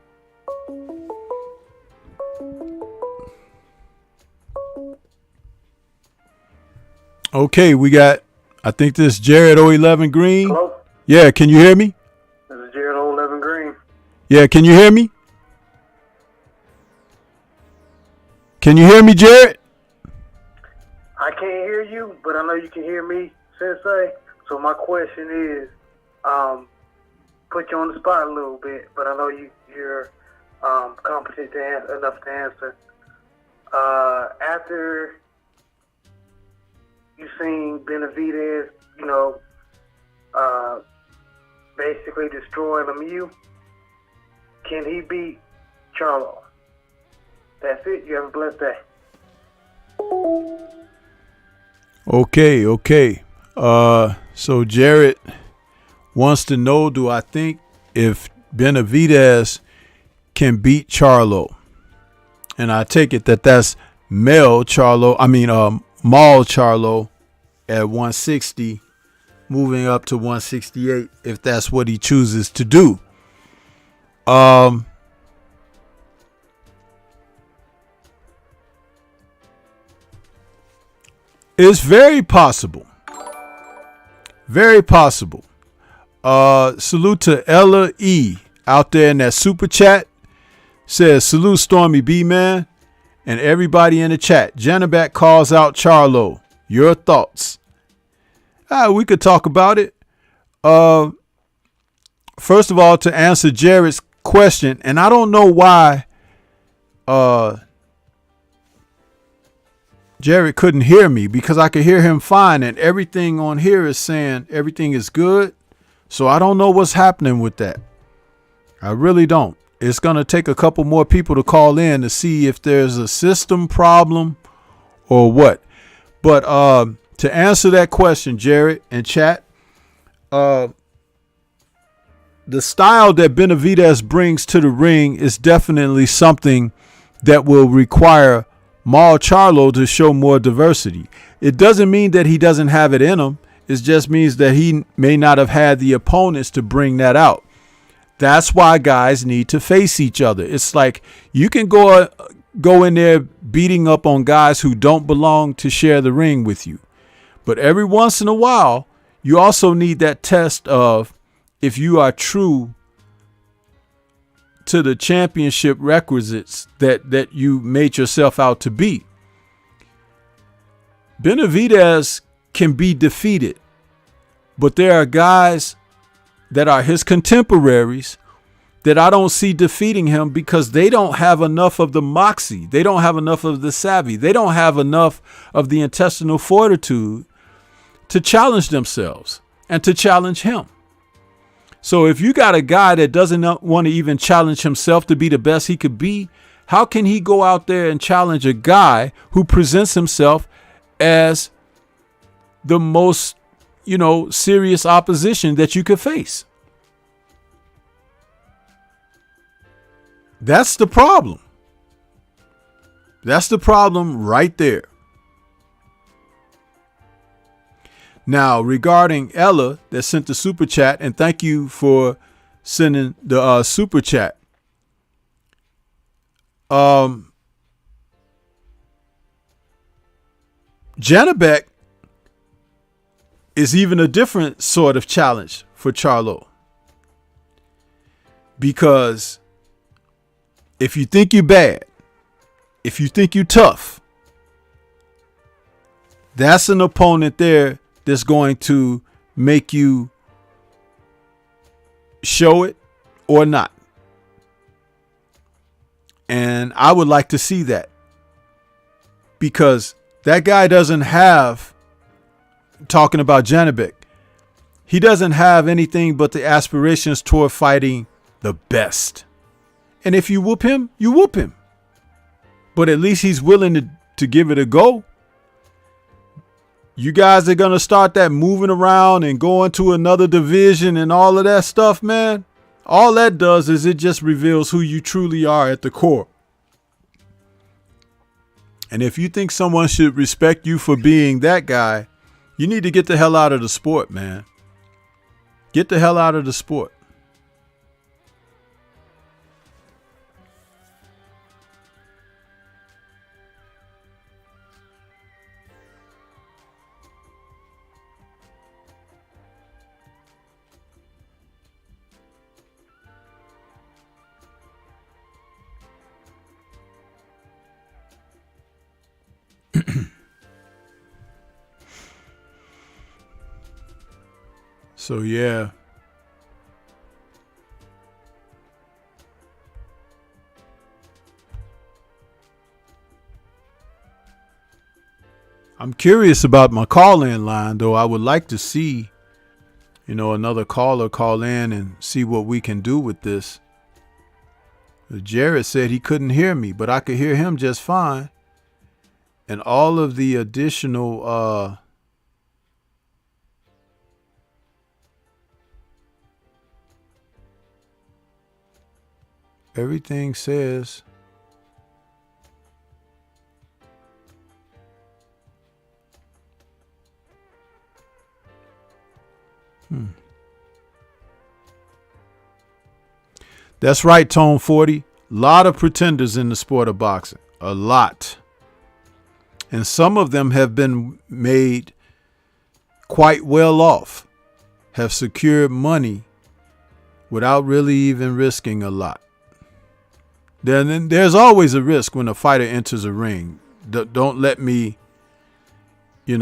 Okay, we got, I think this is Jared 011 Green. Hello? Yeah, can you hear me? This is Jared 011 Green. Yeah, can you hear me? Can you hear me, Jared? I can't hear you, but I know you can hear me, Sensei. So my question is, put you on the spot a little bit, but I know you're competent enough to answer. After you seen Benavidez, you know, basically destroy Lemieux, can he beat Charlo? That's it. You have a blessed day. Okay. So Jared wants to know, do I think if Benavidez can beat Charlo? And I take it that that's Maul Charlo at 160, moving up to 168 if that's what he chooses to do. It's very possible. Very possible. Salute to Ella E out there in that super chat. Says salute STORMYBMAN and everybody in the chat. Janabat calls out Charlo. Your thoughts? We could talk about it. First of all, to answer Jared's question, and I don't know why Jared couldn't hear me, because I could hear him fine and everything on here is saying everything is good. So I don't know what's happening with that. I really don't. It's going to take a couple more people to call in to see if there's a system problem or what. But to answer that question, Jared and chat, the style that Benavidez brings to the ring is definitely something that will require Maul Charlo to show more diversity. It doesn't mean that he doesn't have it in him. It just means that he may not have had the opponents to bring that out. That's why guys need to face each other. It's like you can go in there beating up on guys who don't belong to share the ring with you. But every once in a while, you also need that test of if you are true to the championship requisites that you made yourself out to be. Benavidez can be defeated, but there are guys that are his contemporaries that I don't see defeating him because they don't have enough of the moxie. They don't have enough of the savvy. They don't have enough of the intestinal fortitude to challenge themselves and to challenge him. So if you got a guy that doesn't want to even challenge himself to be the best he could be, how can he go out there and challenge a guy who presents himself as the most, serious opposition that you could face? That's the problem. That's the problem right there. Now, regarding Ella that sent the super chat, and thank you for sending the super chat. Janabek is even a different sort of challenge for Charlo. Because if you think you're bad, if you think you're tough, that's an opponent there that's going to make you show it or not. And I would like to see that, because that guy doesn't have, talking about Janabek, he doesn't have anything but the aspirations toward fighting the best. And if you whoop him, you whoop him. But at least he's willing to give it a go. You guys are going to start that moving around and going to another division and all of that stuff, man. All that does is it just reveals who you truly are at the core. And if you think someone should respect you for being that guy, you need to get the hell out of the sport, man. Get the hell out of the sport. So, yeah. I'm curious about my call-in line, though. I would like to see, another caller call in and see what we can do with this. Jared said he couldn't hear me, but I could hear him just fine. And all of the additional everything says That's right, Tone 40. Lot of pretenders in the sport of boxing. A lot. And some of them have been made quite well off, have secured money without really even risking a lot. Then there's always a risk when a fighter enters a ring. Don't let me, be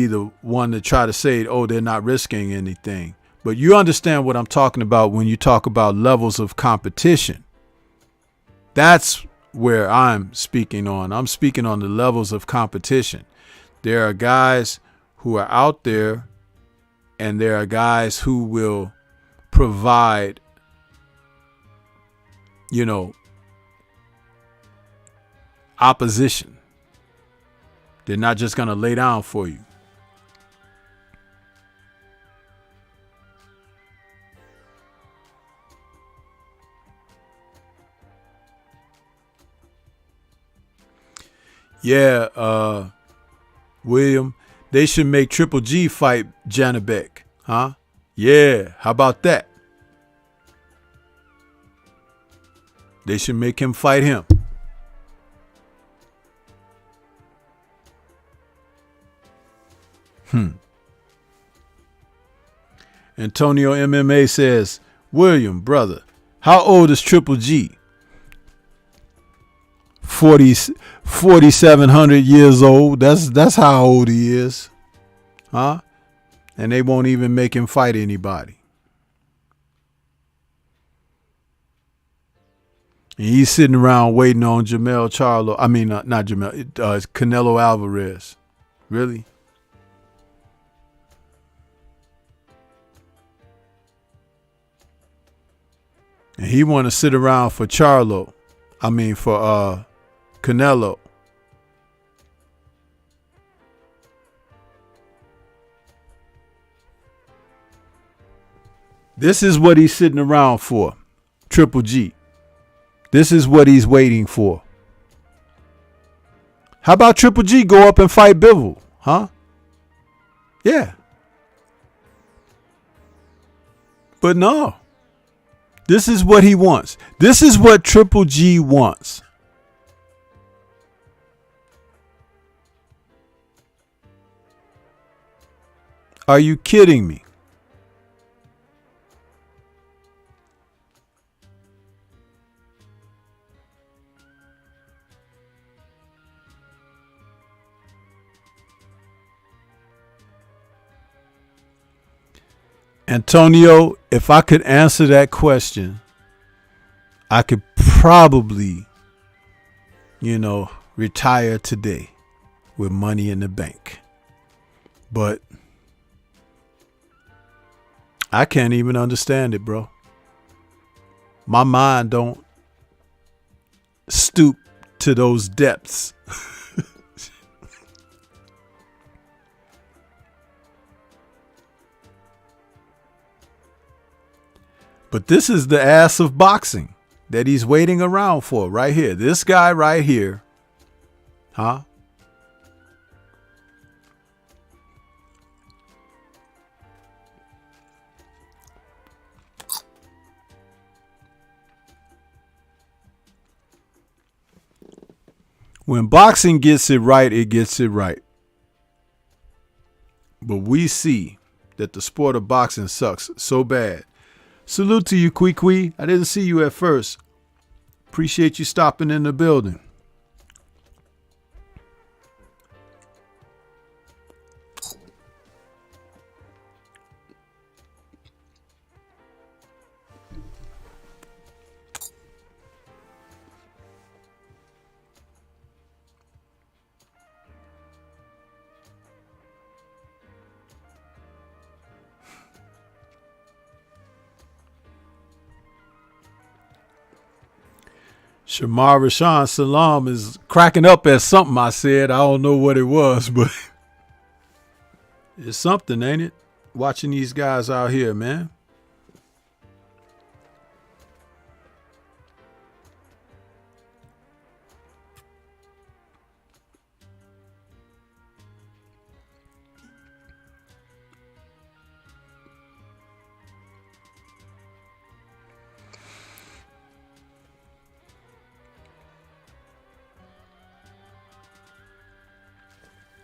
the one to try to say, oh, they're not risking anything. But you understand what I'm talking about when you talk about levels of competition. That's where I'm speaking on. I'm speaking on the levels of competition. There are guys who are out there, and there are guys who will provide, opposition. They're not just going to lay down for you. Yeah, William, they should make Triple G fight Janabek, huh? Yeah, how about that? They should make him fight him. Antonio MMA says, William, brother, how old is Triple G? 4,700 years old. That's how old he is. Huh? And they won't even make him fight anybody. And he's sitting around waiting on Jamel Charlo. I mean, not Jamel. It's Canelo Alvarez. Really? And he want to sit around for Charlo. I mean, for Canelo. This is what he's sitting around for. Triple G. This is what he's waiting for. How about Triple G go up and fight Bivol? Huh? Yeah. But no. This is what he wants. This is what Triple G wants. Are you kidding me? Antonio, if I could answer that question, I could probably, retire today with money in the bank. But I can't even understand it, bro. My mind don't stoop to those depths. But this is the ass of boxing that he's waiting around for right here. This guy right here. Huh? When boxing gets it right, it gets it right. But we see that the sport of boxing sucks so bad. Salute to you, Kwee. I didn't see you at first. Appreciate you stopping in the building. Shamar Rashan Salam is cracking up at something I said. I don't know what it was, but it's something, ain't it? Watching these guys out here, man.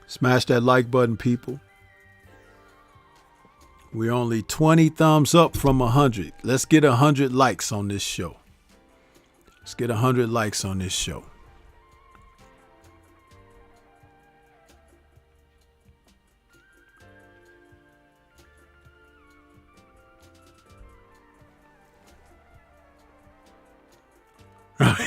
Smash that like button, people. We're only 20 thumbs up from 100. Let's get 100 likes on this show. Let's get 100 likes on this show.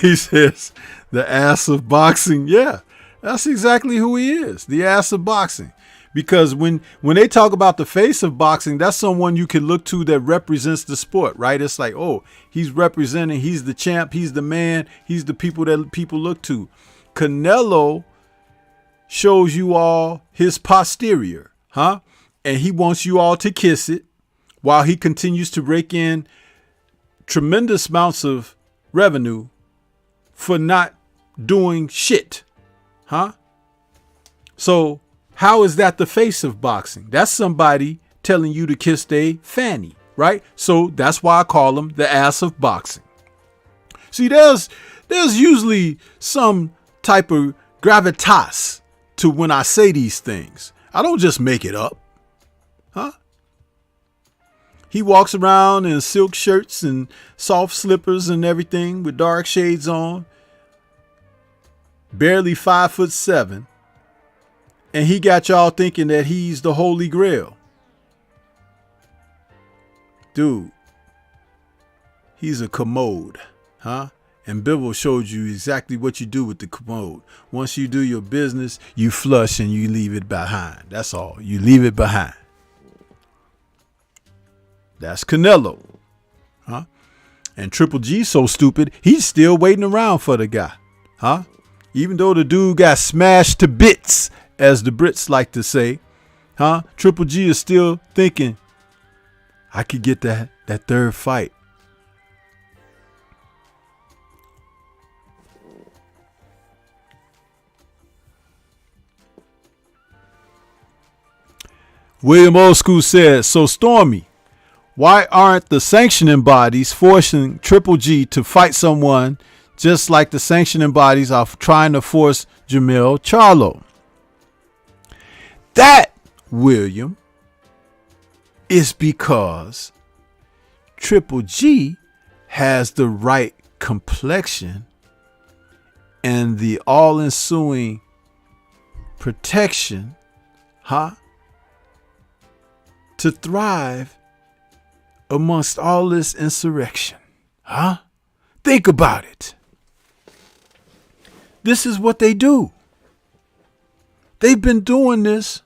He says, the ass of boxing. Yeah. That's exactly who he is, the ass of boxing. Because when they talk about the face of boxing, that's someone you can look to that represents the sport, right? It's like, oh, he's representing, he's the champ, he's the man, he's the people that people look to. Canelo shows you all his posterior, huh? And he wants you all to kiss it while he continues to rake in tremendous amounts of revenue for not doing shit. Huh? So how is that the face of boxing? That's somebody telling you to kiss their fanny, right? So that's why I call them the ass of boxing. See, there's usually some type of gravitas to when I say these things. I don't just make it up. Huh? He walks around in silk shirts and soft slippers and everything with dark shades on. Barely 5'7". And he got y'all thinking that he's the Holy Grail. Dude, he's a commode, huh? And Bibble showed you exactly what you do with the commode. Once you do your business, you flush and you leave it behind. That's all. You leave it behind. That's Canelo, huh? And Triple G so stupid, he's still waiting around for the guy, huh? Even though the dude got smashed to bits, as the Brits like to say, huh? Triple G is still thinking, I could get that third fight. William Old School says, so Stormy, why aren't the sanctioning bodies forcing Triple G to fight someone just like the sanctioning bodies are trying to force Jermell Charlo? That, William, is because Triple G has the right complexion and the all ensuing protection, huh? To thrive amongst all this insurrection, huh? Think about it. This is what they do. They've been doing this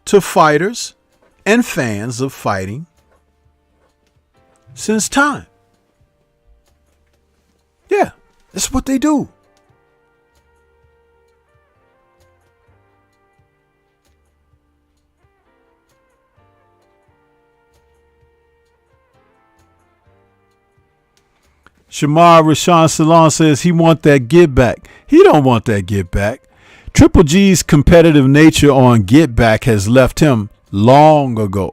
to fighters and fans of fighting since time. Yeah, that's what they do. Shamar Rashawn Salon says he want that get back. He don't want that get back. Triple G's competitive nature on get back has left him long ago.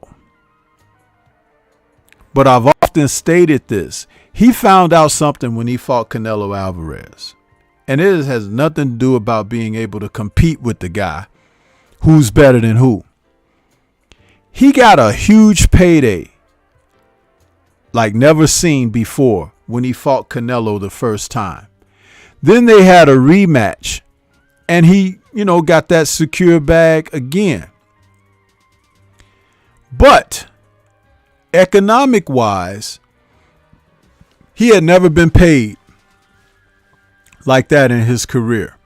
But I've often stated this. He found out something when he fought Canelo Alvarez. And it has nothing to do about being able to compete with the guy who's better than who. He got a huge payday like never seen before when he fought Canelo the first time. Then they had a rematch and he, got that secure bag again. But economic wise, he had never been paid like that in his career.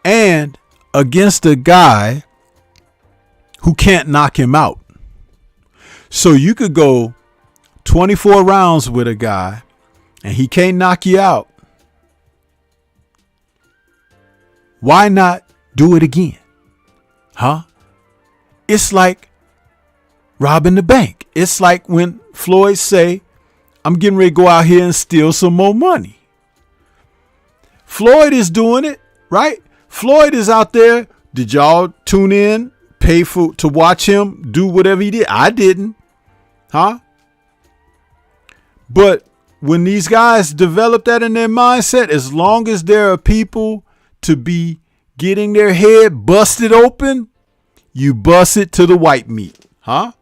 And against a guy who can't knock him out. So you could go 24 rounds with a guy and he can't knock you out. Why not do it again? Huh? It's like robbing the bank. It's like when Floyd say, I'm getting ready to go out here and steal some more money. Floyd is doing it, right? Floyd is out there. Did y'all tune in, pay to watch him do whatever he did? I didn't. Huh? But when these guys develop that in their mindset, as long as there are people to be getting their head busted open, you bust it to the white meat, huh?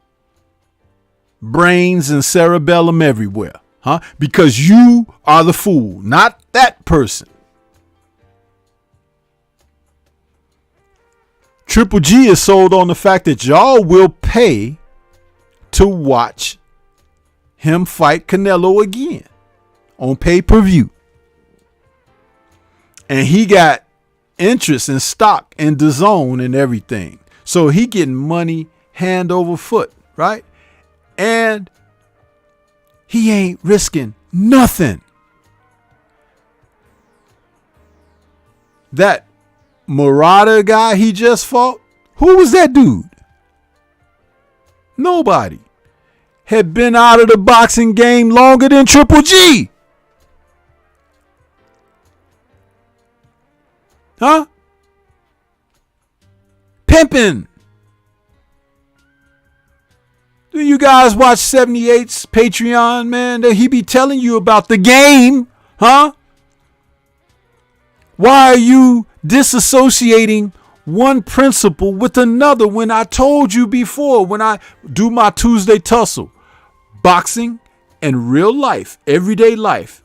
Brains and cerebellum everywhere, huh? Because you are the fool, not that person. Triple G is sold on the fact that y'all will pay to watch him fight Canelo again on pay-per-view. And he got interest in stock in DAZN and everything. So he getting money hand over foot, right? And he ain't risking nothing. That Murata guy he just fought, who was that dude? Nobody. Had been out of the boxing game longer than Triple G. Huh? pimping. Do you guys watch 78's Patreon, man? That he be telling you about the game, huh? Why are you disassociating one principle with another when I told you before, when I do my Tuesday tussle, boxing and real life, everyday life,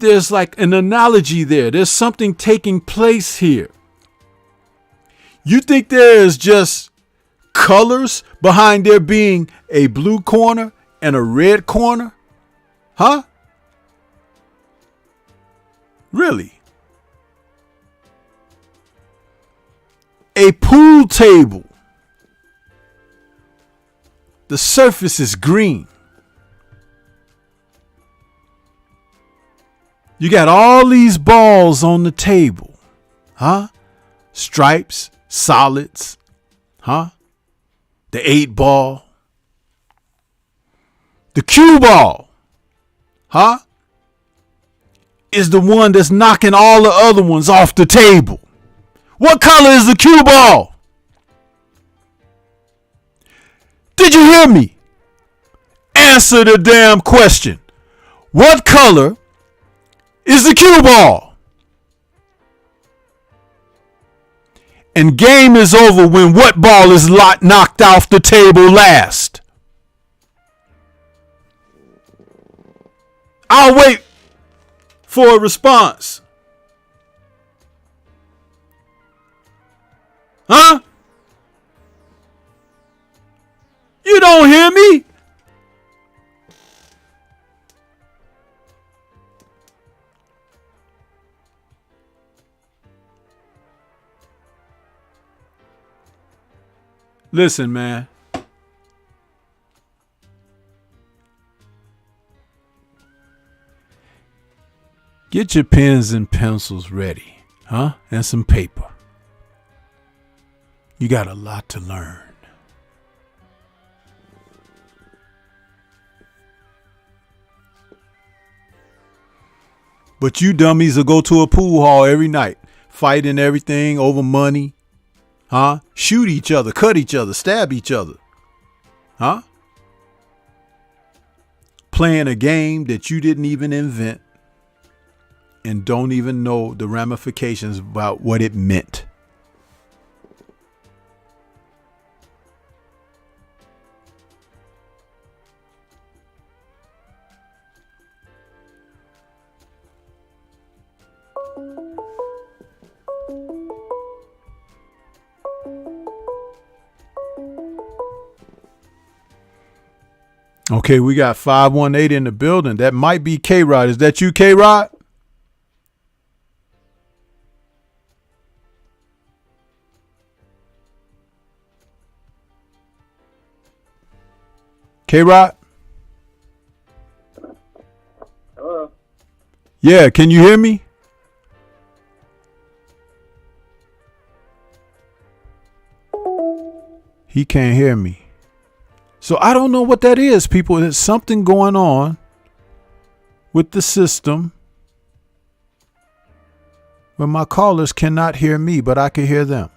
there's like an analogy there. There's something taking place here. You think there is just colors behind there being a blue corner and a red corner? Huh? Really? A pool table. The surface is green. You got all these balls on the table. Huh? Stripes, solids. Huh? The 8-ball. The cue ball. Huh? Is the one that's knocking all the other ones off the table. What color is the cue ball? Did you hear me? Answer the damn question. What color is the cue ball? And game is over when what ball is knocked off the table last? I'll wait for a response. Huh? You don't hear me? Listen, man. Get your pens and pencils ready, huh? And some paper. You got a lot to learn. But you dummies will go to a pool hall every night, fighting everything over money, huh? Shoot each other, cut each other, stab each other, huh? Playing a game that you didn't even invent and don't even know the ramifications about what it meant. Okay, we got 518 in the building. That might be K-Rod. Is that you, K-Rod? K-Rod? Hello? Yeah, can you hear me? He can't hear me. So I don't know what that is, people. There's something going on with the system where my callers cannot hear me, but I can hear them.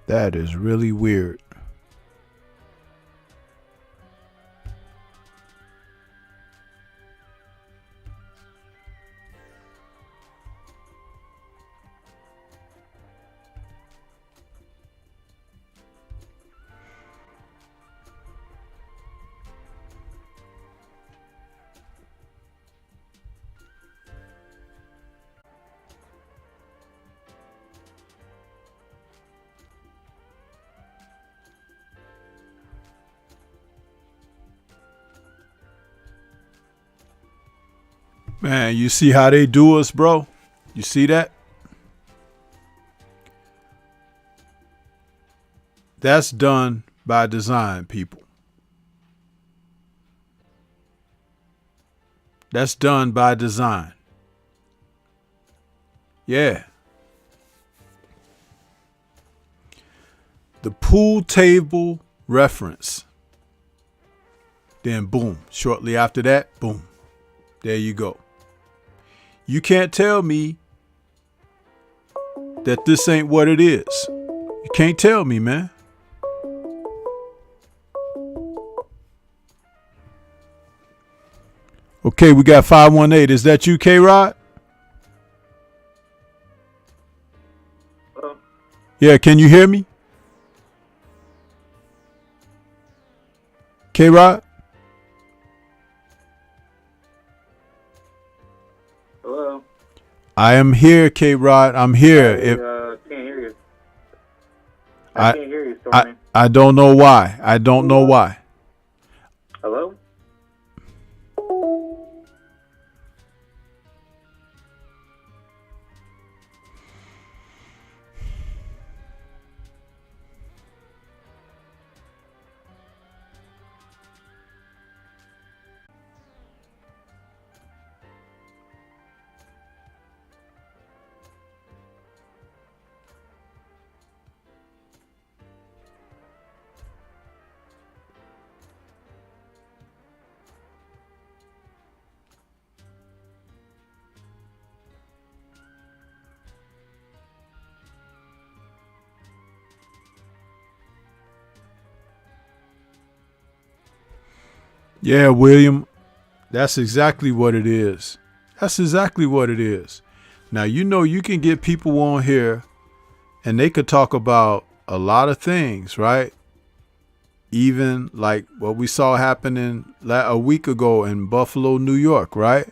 That is really weird. Man, you see how they do us, bro? You see that? That's done by design, people. That's done by design. Yeah. The pool table reference. Then boom. Shortly after that, boom. There you go. You can't tell me that this ain't what it is. You can't tell me, man. Okay, we got 518. Is that you, K-Rod? Yeah, can you hear me? K-Rod? Hello? I am here, K-Rod. I'm here. Can't hear you. I can't hear you, Stormy. I don't know why. I don't know why. Hello? Yeah, William, that's exactly what it is. That's exactly what it is. Now, you know, you can get people on here and they could talk about a lot of things, right? Even like what we saw happening a week ago in Buffalo, New York, right?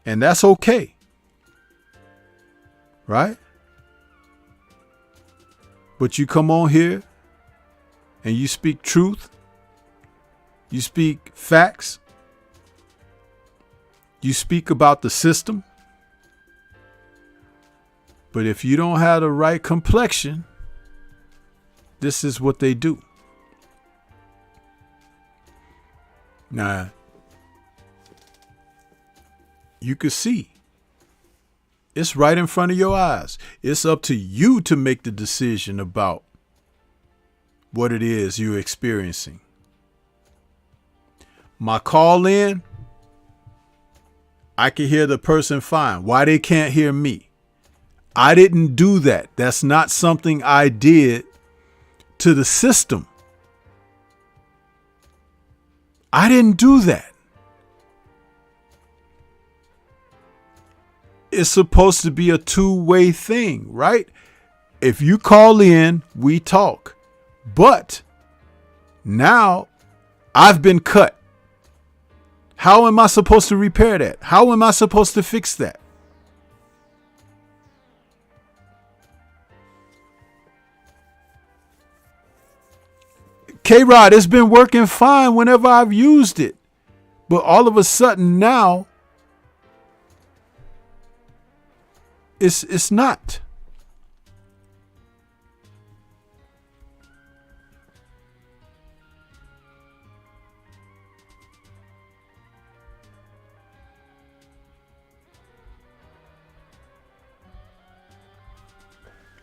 And that's okay, right? But you come on here and you speak truth. You speak facts. You speak about the system. But if you don't have the right complexion, this is what they do. Now, you can see it's right in front of your eyes. It's up to you to make the decision about what it is you're experiencing. My call in, I can hear the person fine. Why they can't hear me? I didn't do that. That's not something I did to the system. I didn't do that. It's supposed to be a two-way thing, right? If you call in, we talk. But now I've been cut. How am I supposed to repair that? How am I supposed to fix that? K-Rod, it's been working fine whenever I've used it. But all of a sudden now, it's not.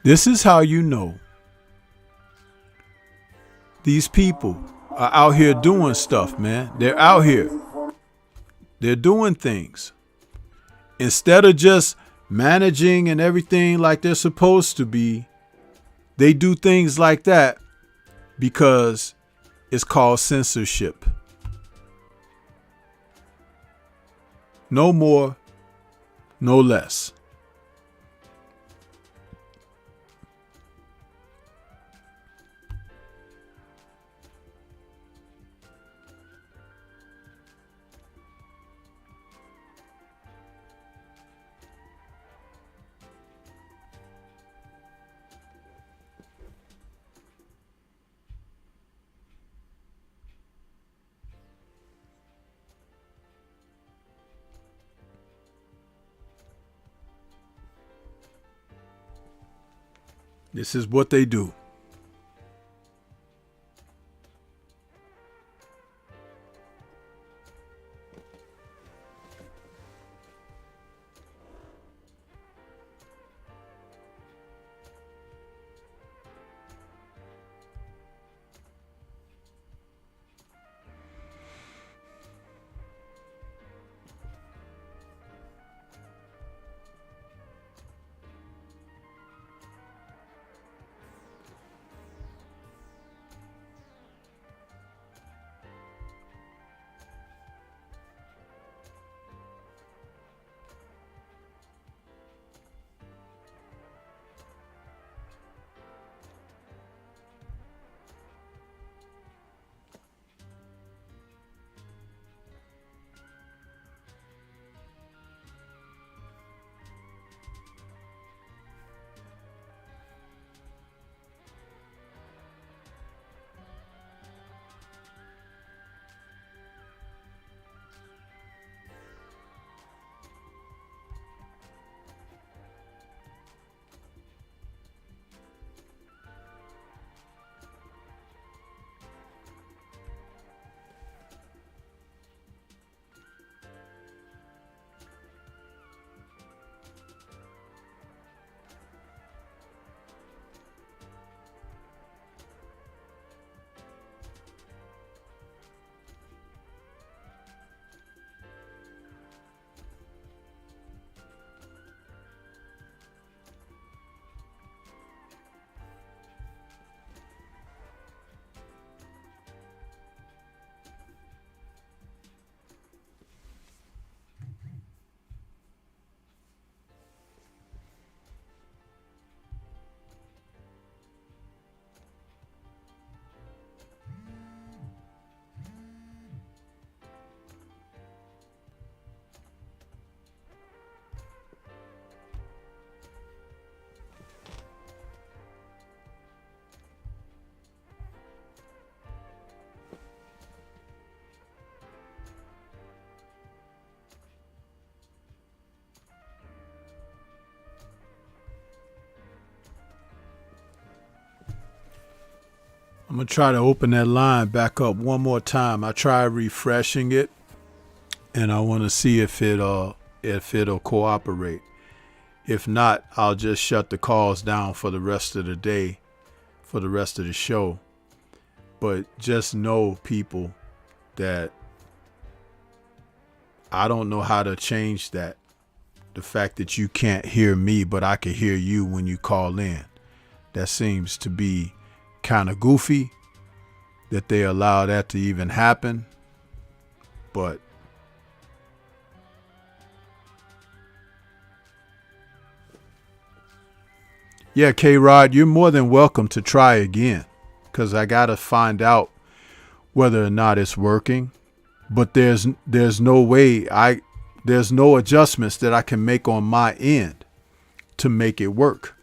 This is how you know these people are out here doing stuff, man. They're out here. They're doing things. Instead of just managing and everything like they're supposed to be, they do things like that because it's called censorship. No more, no less. This is what they do. I'm going to try to open that line back up one more time. I try refreshing it, and I want to see if it'll cooperate. If not, I'll just shut the calls down for the rest of the day, for the rest of the show. But just know, people, that I don't know how to change that. The fact that you can't hear me, but I can hear you when you call in. That seems to be kind of goofy that they allow that to even happen. But yeah, K-Rod, you're more than welcome to try again, because I got to find out whether or not it's working. But there's no way there's no adjustments that I can make on my end to make it work.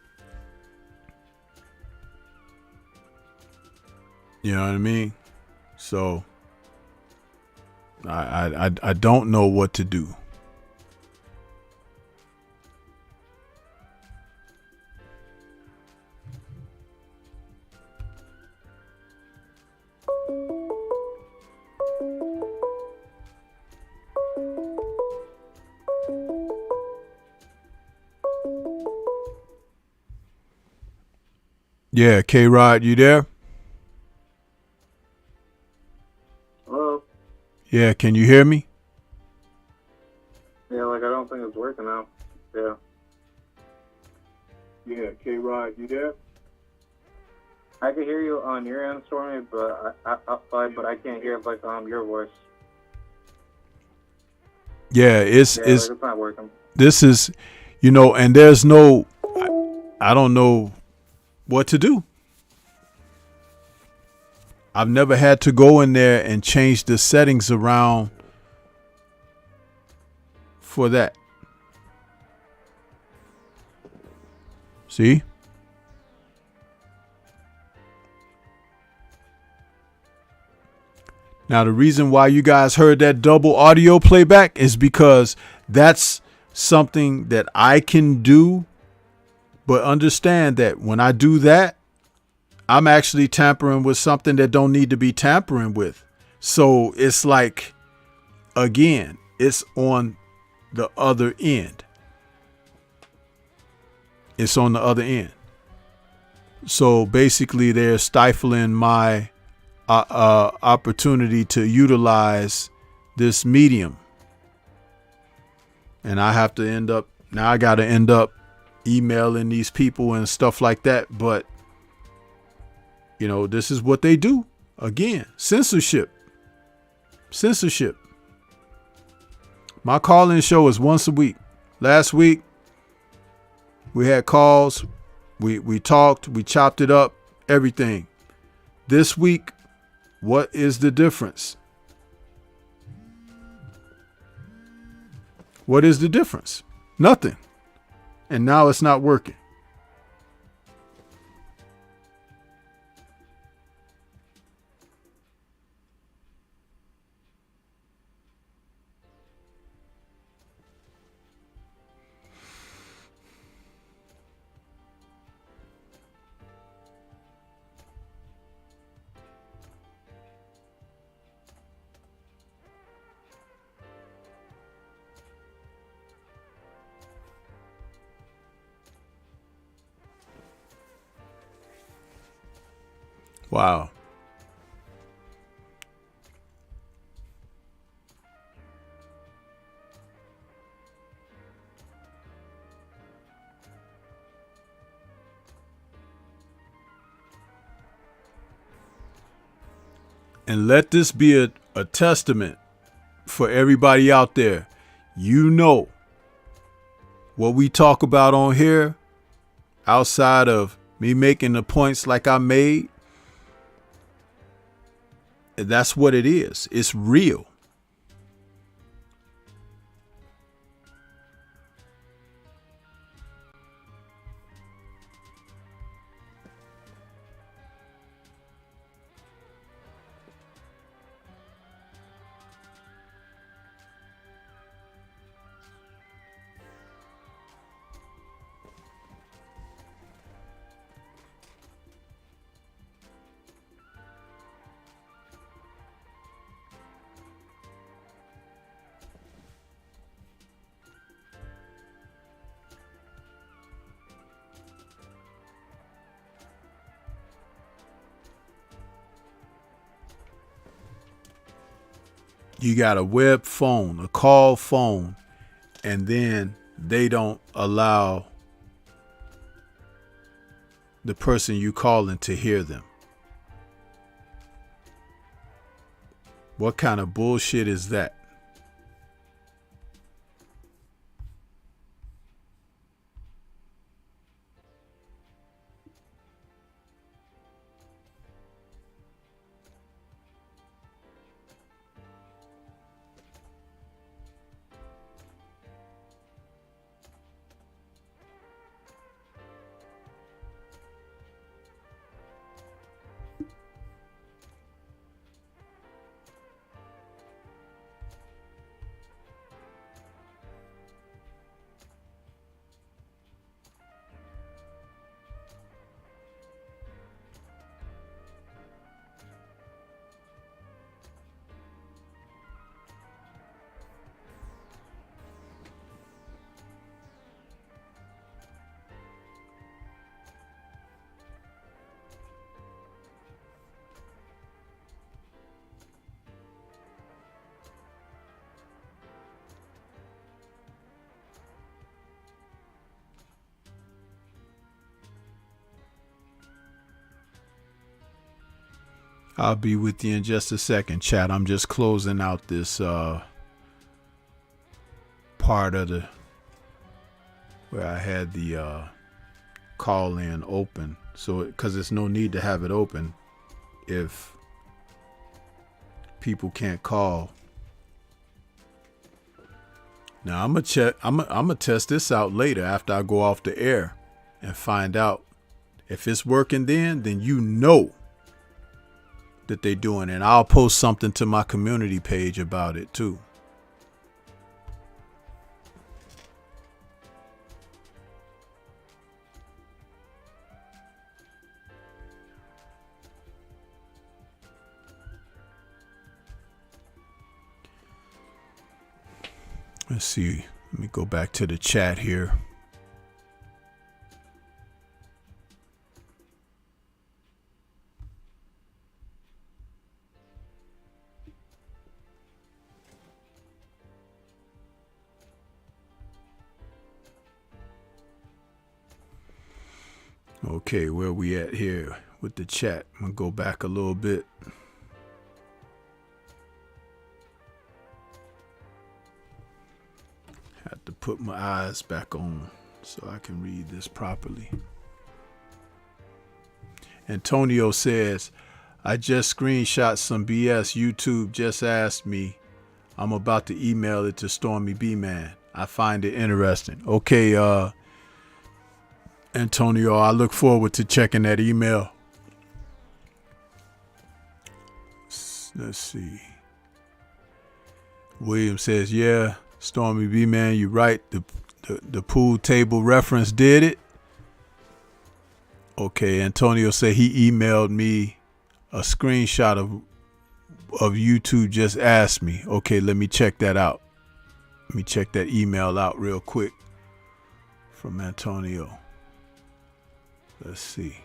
You know what I mean? So I don't know what to do. Yeah, K-Rod, you there? Hello? Yeah, can you hear me? Yeah, like I don't think it's working now. Yeah. Yeah, K-Rod, you there? I can hear you on your end, Stormy, but I can't hear like your voice. Yeah, it's Like, it's not working. This is, and there's no, I don't know what to do. I've never had to go in there and change the settings around for that. See? Now, the reason why you guys heard that double audio playback is because that's something that I can do But understand that when I do that, I'm actually tampering with something that don't need to be tampering with. So it's like, again, it's on the other end. It's on the other end. So basically they're stifling my opportunity to utilize this medium. And I have to end up, now I got to end up emailing these people and stuff like that. But, you know, this is what they do. Again, censorship. Censorship. My call-in show is once a week. Last week, we had calls. We talked. We chopped it up. Everything. This week, what is the difference? What is the difference? Nothing. And now it's not working. Wow. And let this be a testament for everybody out there. You know what we talk about on here, outside of me making the points like I made. That's what it is. It's real. You got a web phone, a call phone, and then they don't allow the person you calling to hear them. What kind of bullshit is that? I'll be with you in just a second, chat. I'm just closing out this part of the where I had the call in open. So because there's no need to have it open if people can't call. Now I'm gonna test this out later after I go off the air and find out if it's working. Then you know that they're doing it. And I'll post something to my community page about it too. Let's see. Let me go back to the chat here. Okay, where we at here with the chat? I'm gonna go back a little bit. Have to put my eyes back on so I can read this properly. Antonio says, I just screenshot some BS YouTube just asked me. I'm about to email it to STORMYBMAN. I find it interesting. Okay, Antonio, I look forward to checking that email. Let's see. William says, yeah, STORMYBMAN, you're right. The pool table reference did it. Okay, Antonio said he emailed me a screenshot of YouTube just asked me. Okay, let me check that out. Let me check that email out real quick from Antonio. Let's see.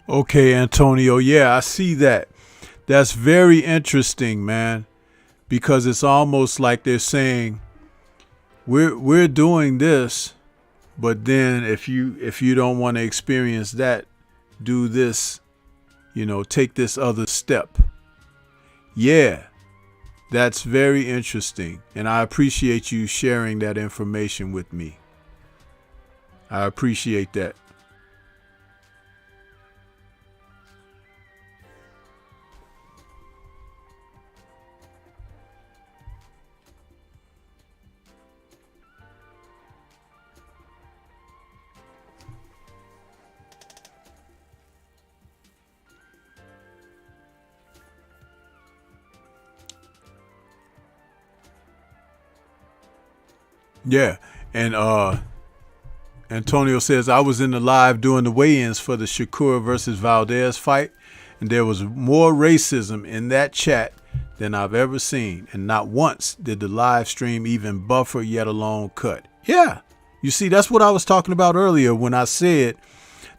Okay, Antonio. Yeah, I see that. That's very interesting, man, because it's almost like they're saying we're doing this, but then if you don't want to experience that, do this, take this other step. Yeah, that's very interesting, and I appreciate you sharing that information with me. I appreciate that. Yeah, and Antonio says, I was in the live doing the weigh-ins for the Shakur versus Valdez fight, and there was more racism in that chat than I've ever seen, and not once did the live stream even buffer, yet alone cut. Yeah, you see, that's what I was talking about earlier when I said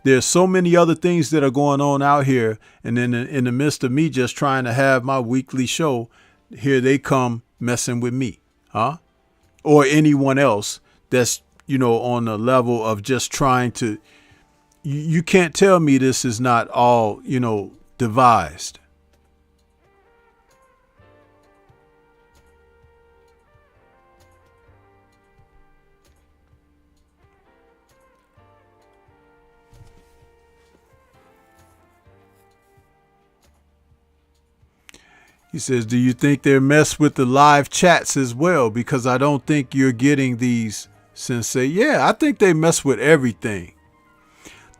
there's so many other things that are going on out here, and then in the midst of me just trying to have my weekly show, here they come messing with me, huh? Or anyone else that's, on the level of just trying to, you can't tell me this is not all, devised. He says, do you think they're messed with the live chats as well? Because I don't think you're getting these Sensei. Yeah, I think they mess with everything.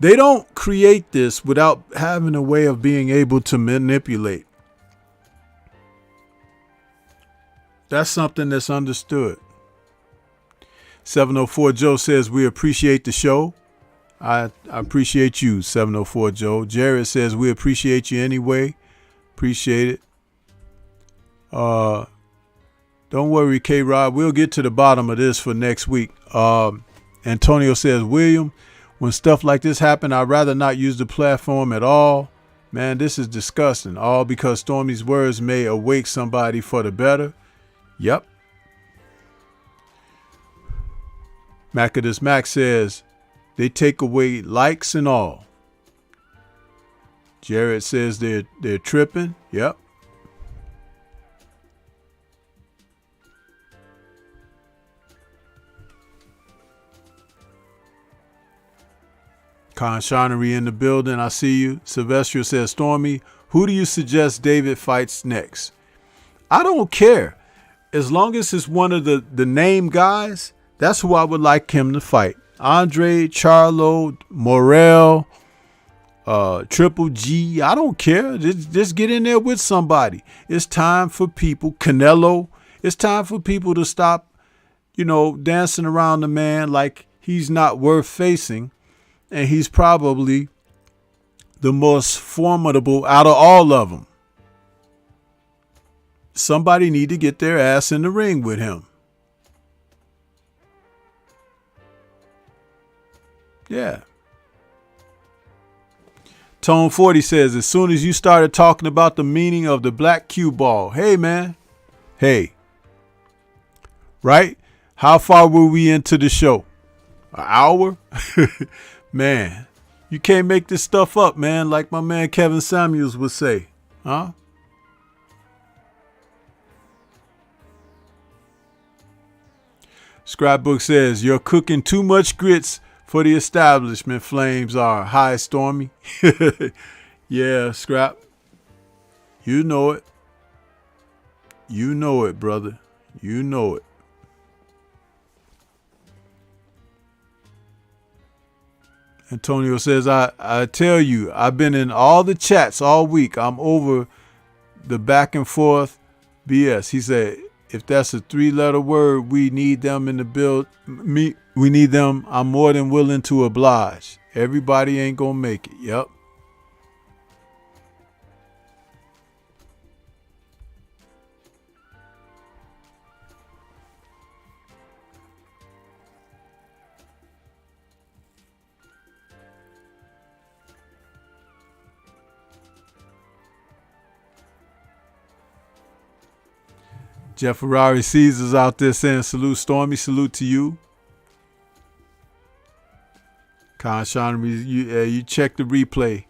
They don't create this without having a way of being able to manipulate. That's something that's understood. 704 Joe says, we appreciate the show. I appreciate you, 704 Joe. Jared says, we appreciate you anyway. Appreciate it. Don't worry, K-Rod. We'll get to the bottom of this for next week. Antonio says, William, when stuff like this happen, I'd rather not use the platform at all. Man, this is disgusting. All because Stormy's words may awake somebody for the better. Yep. Macadus Mac says, they take away likes and all. Jared says they're tripping. Yep. Conshonery in the building. I see you. Sylvester says, Stormy, who do you suggest David fights next? I don't care. As long as it's one of the name guys, that's who I would like him to fight. Andre, Charlo, Morel, Triple G. I don't care. Just get in there with somebody. It's time for people. Canelo. It's time for people to stop, dancing around the man like he's not worth facing. And he's probably the most formidable out of all of them. Somebody need to get their ass in the ring with him. Yeah. Tone 40 says, as soon as you started talking about the meaning of the black cue ball. Hey, man. Hey. Right? How far were we into the show? An hour? Man, you can't make this stuff up, man, like my man Kevin Samuels would say. Huh? Scrapbook says, you're cooking too much grits for the establishment. Flames are. Hi, Stormy. Yeah, Scrap. You know it. You know it, brother. You know it. Antonio says, I tell you, I've been in all the chats all week. I'm over the back and forth BS. He said, if that's a 3-letter word, we need them in the build. We need them. I'm more than willing to oblige. Everybody ain't going to make it. Yep. Jeff Ferrari Caesar's out there saying, salute, Stormy. Salute to you. Conshonery, you check the replay.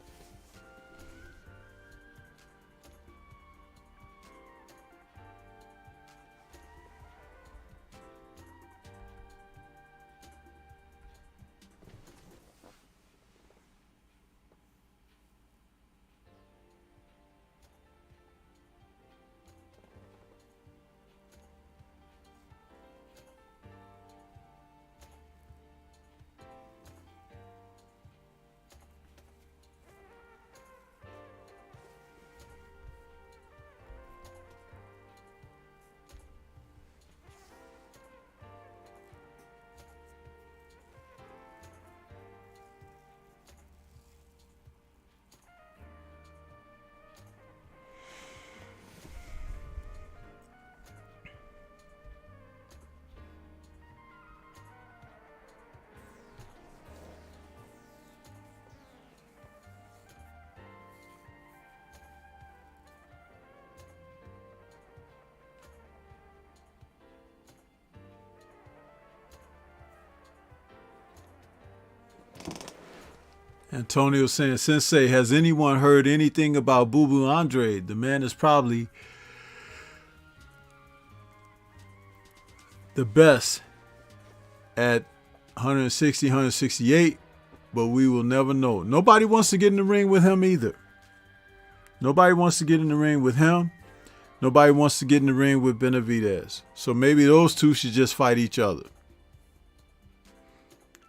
Antonio saying, Sensei, has anyone heard anything about Boo Boo Andre? The man is probably the best at 160, 168, but we will never know. Nobody wants to get in the ring with him either. Nobody wants to get in the ring with him. Nobody wants to get in the ring with Benavidez. So maybe those two should just fight each other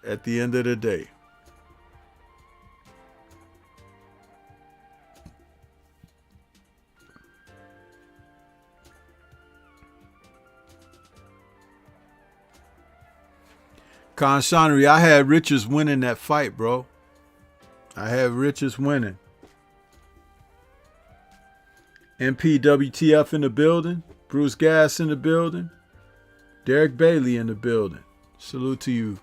at the end of the day. Conshanry, I had Richards winning that fight, bro. I had Richards winning. MPWTF in the building. Bruce Gass in the building. Derek Bailey in the building. Salute to you.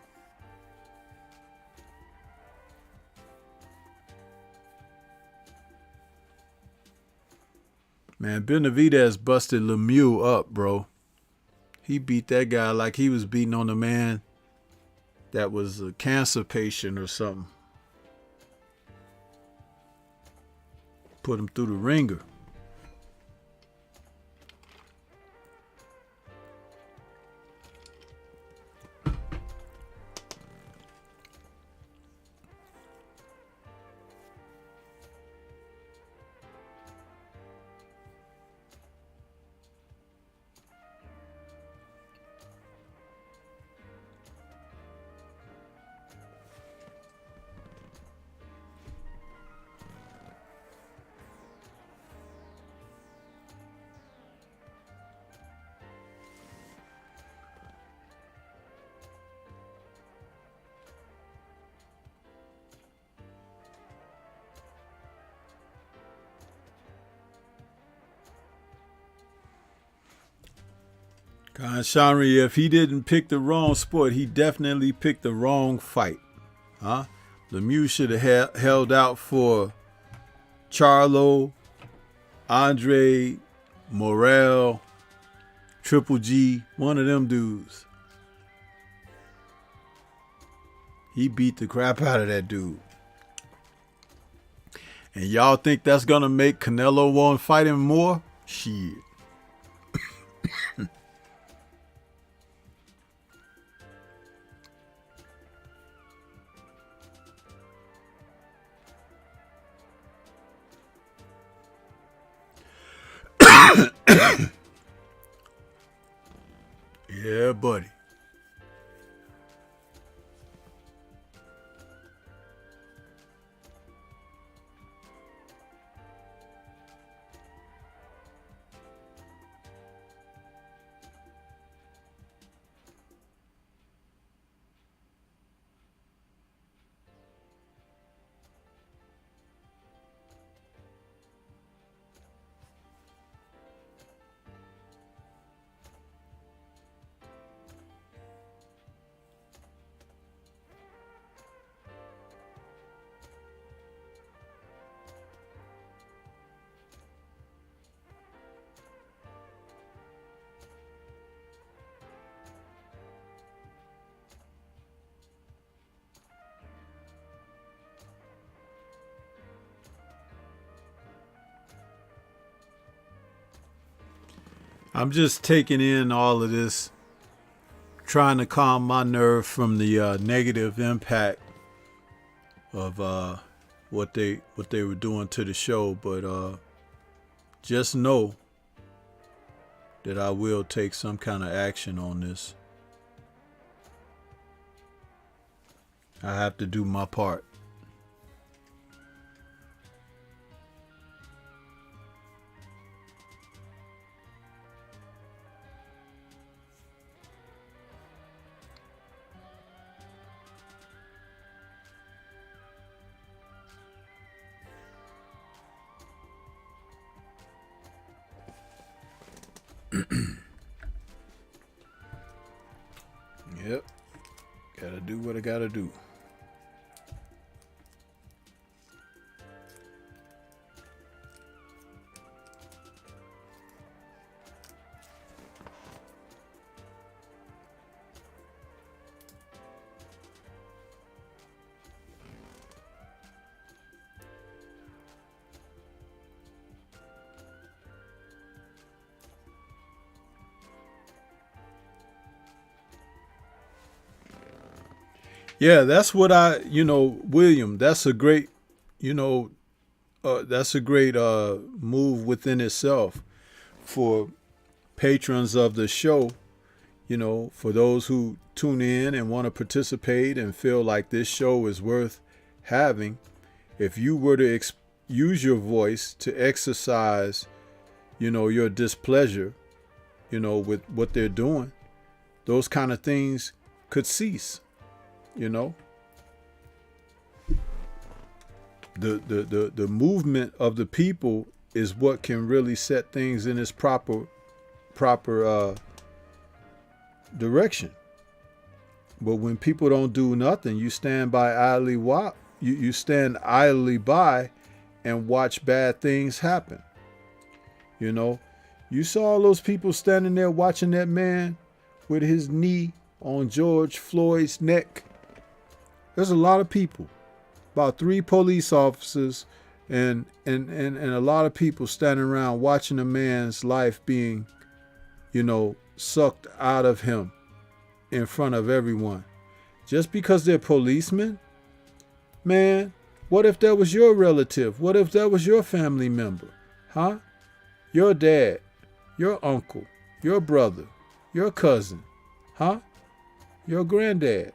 Man, Benavidez busted Lemieux up, bro. He beat that guy like he was beating on a man that was a cancer patient or something. Put him through the ringer. Shanri, if he didn't pick the wrong sport, he definitely picked the wrong fight. Huh? Lemieux should have held out for Charlo, Andre, Morel, Triple G, one of them dudes. He beat the crap out of that dude. And y'all think that's going to make Canelo want to fight him more? Shit. Yeah, buddy. I'm just taking in all of this, trying to calm my nerve from the negative impact of what they were doing to the show. But just know that I will take some kind of action on this. I have to do my part. Yep. Gotta do what I gotta do. Yeah, that's what William, that's a great, that's a great move within itself for patrons of the show, for those who tune in and want to participate and feel like this show is worth having. If you were to use your voice to exercise, your displeasure, with what they're doing, those kind of things could cease. You know, the movement of the people is what can really set things in its proper direction. But when people don't do nothing, you stand by idly you stand idly by and watch bad things happen. You know, you saw all those people standing there watching that man with his knee on George Floyd's neck. There's a lot of people, about 3 police officers and a lot of people standing around watching a man's life being, you know, sucked out of him in front of everyone. Just because they're policemen? Man, what if that was your relative? What if that was your family member? Huh? Your dad, your uncle, your brother, your cousin, huh? Your granddad.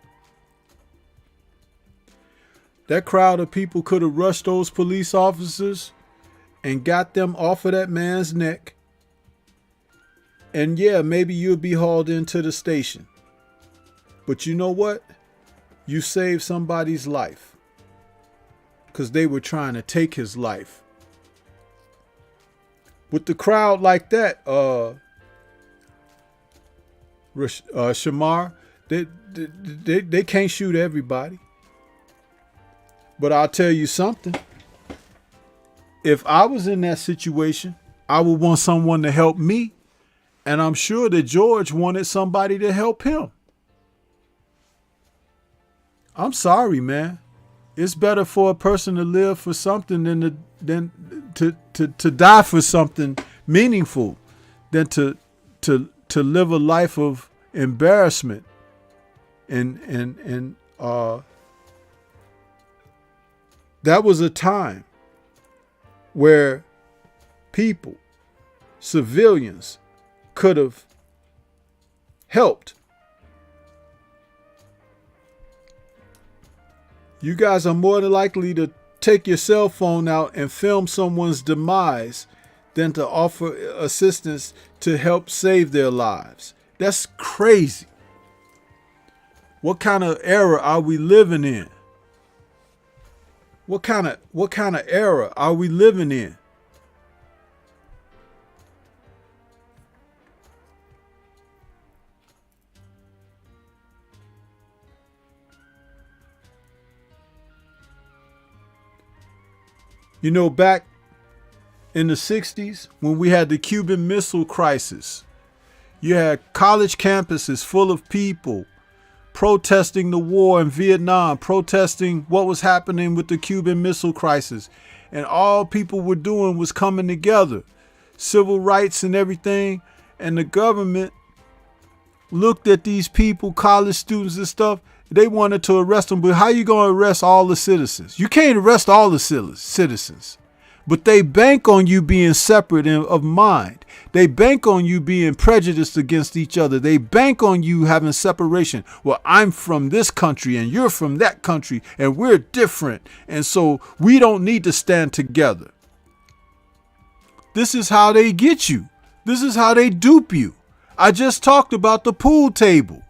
That crowd of people could have rushed those police officers and got them off of that man's neck. And yeah, maybe you'll be hauled into the station. But you know what? You saved somebody's life because they were trying to take his life. With the crowd like that, Shamar, they can't shoot everybody. But I'll tell you something. If I was in that situation, I would want someone to help me. And I'm sure that George wanted somebody to help him. I'm sorry, man. It's better for a person to live for something than to die for something meaningful than to live a life of embarrassment and that was a time where people, civilians, could have helped. You guys are more than likely to take your cell phone out and film someone's demise than to offer assistance to help save their lives. That's crazy. What kind of era are we living in? What kind of era are we living in? You know, back in the 60s, when we had the Cuban Missile Crisis, you had college campuses full of people protesting the war in Vietnam, protesting what was happening with the Cuban Missile Crisis. And all people were doing was coming together, civil rights and everything. And the government looked at these people, college students and stuff. They wanted to arrest them. But how you going to arrest all the citizens? You can't arrest all the citizens. But they bank on you being separate of mind. They bank on you being prejudiced against each other. They bank on you having separation. Well, I'm from this country and you're from that country and we're different. And so we don't need to stand together. This is how they get you. This is how they dupe you. I just talked about the pool table.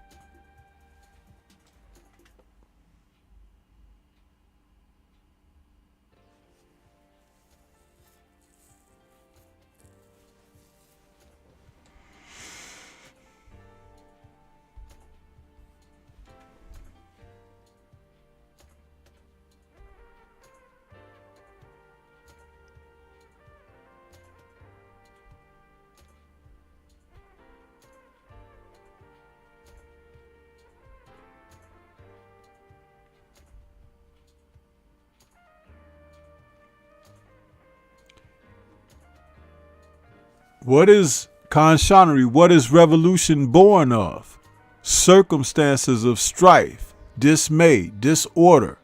What is conscionery? What is revolution born of? Circumstances of strife, dismay, disorder.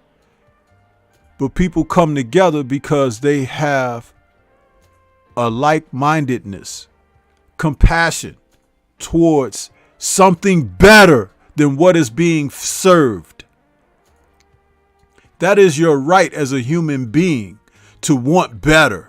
But people come together because they have a like-mindedness, compassion towards something better than what is being served. That is your right as a human being to want better.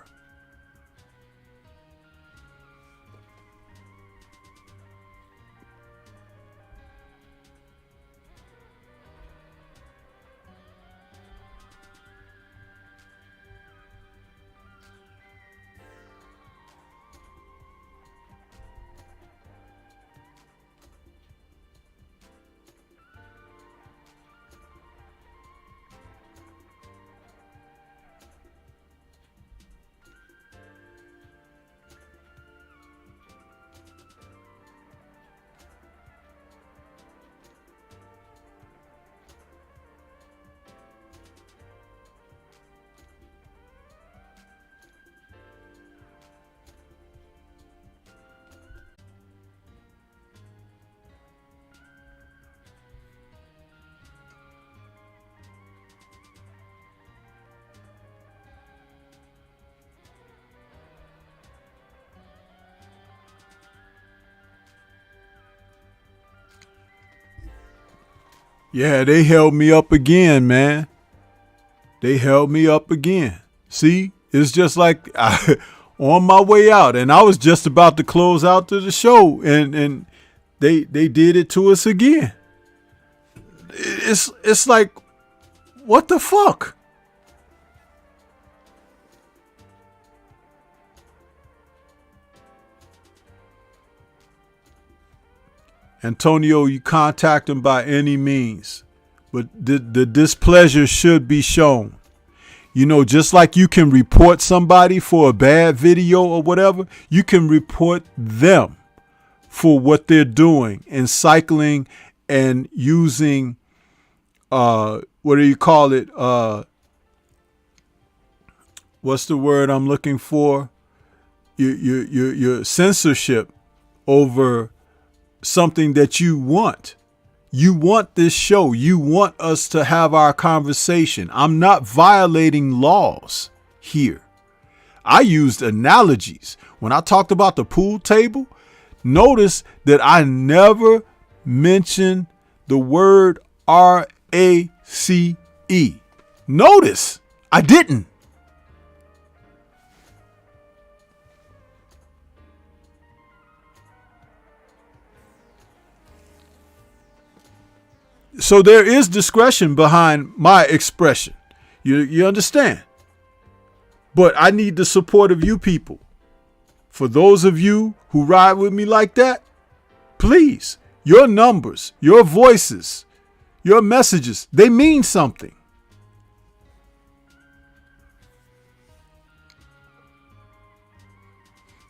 Yeah, they held me up again, man. They held me up again. See, it's just like on my way out, and I was just about to close out to the show, and they did it to us again. It's like, what the fuck? Antonio, you contact him by any means, but the displeasure should be shown. You know, just like you can report somebody for a bad video or whatever, you can report them for what they're doing and cycling and using, what do you call it? What's the word I'm looking for? Your censorship over something that you want. You want this show. You want us to have our conversation. I'm not violating laws here. I used analogies. When I talked about the pool table, notice that I never mentioned the word RACE. Notice I didn't. So there is discretion behind my expression. You understand? But I need the support of you people. For those of you who ride with me like that, please, your numbers, your voices, your messages, they mean something.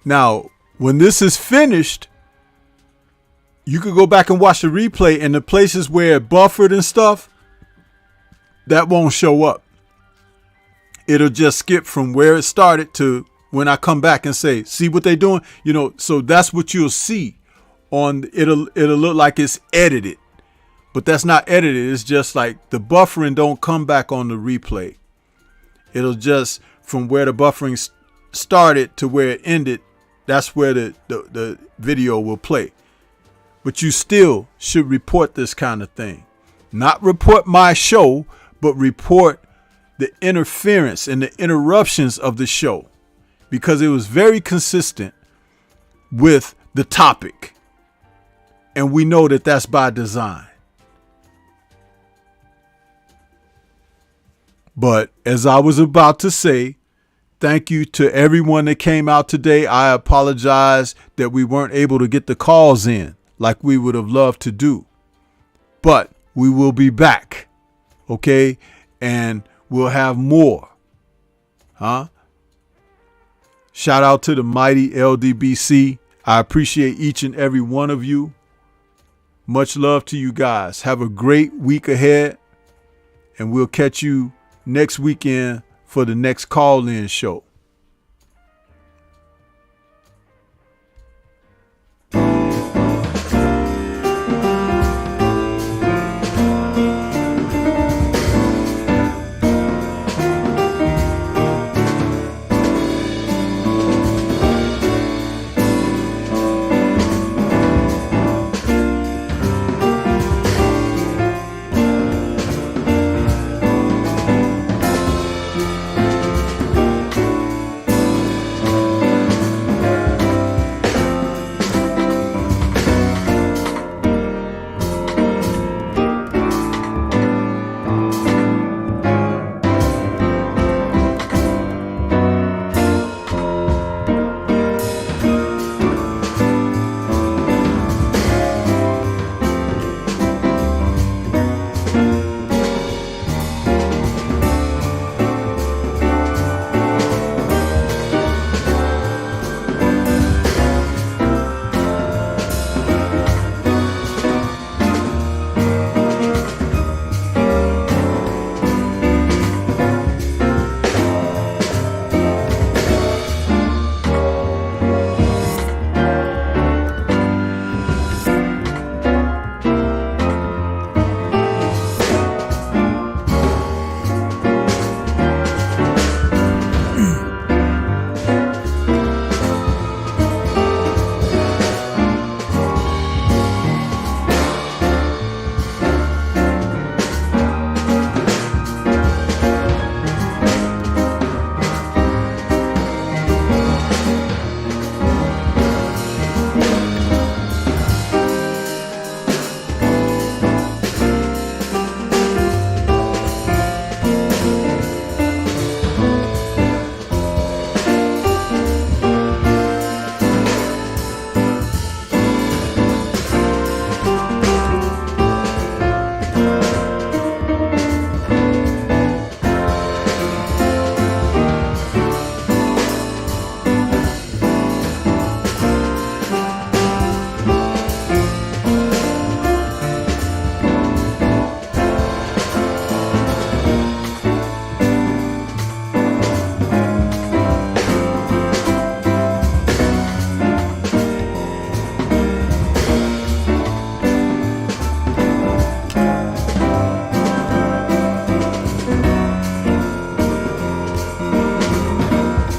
Now, when this is finished, you could go back and watch the replay, and the places where it buffered and stuff, that won't show up. It'll just skip from where it started to when I come back and say, see what they're doing? You know, so that's what you'll see on, it'll look like it's edited, but that's not edited. It's just like the buffering don't come back on the replay. It'll just, from where the buffering started to where it ended, that's where the video will play. But you still should report this kind of thing. Not report my show, but report the interference and the interruptions of the show, because it was very consistent with the topic. And we know that that's by design. But as I was about to say, thank you to everyone that came out today. I apologize that we weren't able to get the calls in like we would have loved to do, but we will be back. Okay. And we'll have more. Shout out to the mighty LDBC. I appreciate each and every one of you. Much love to you guys. Have a great week ahead, and we'll catch you next weekend for the next call-in show.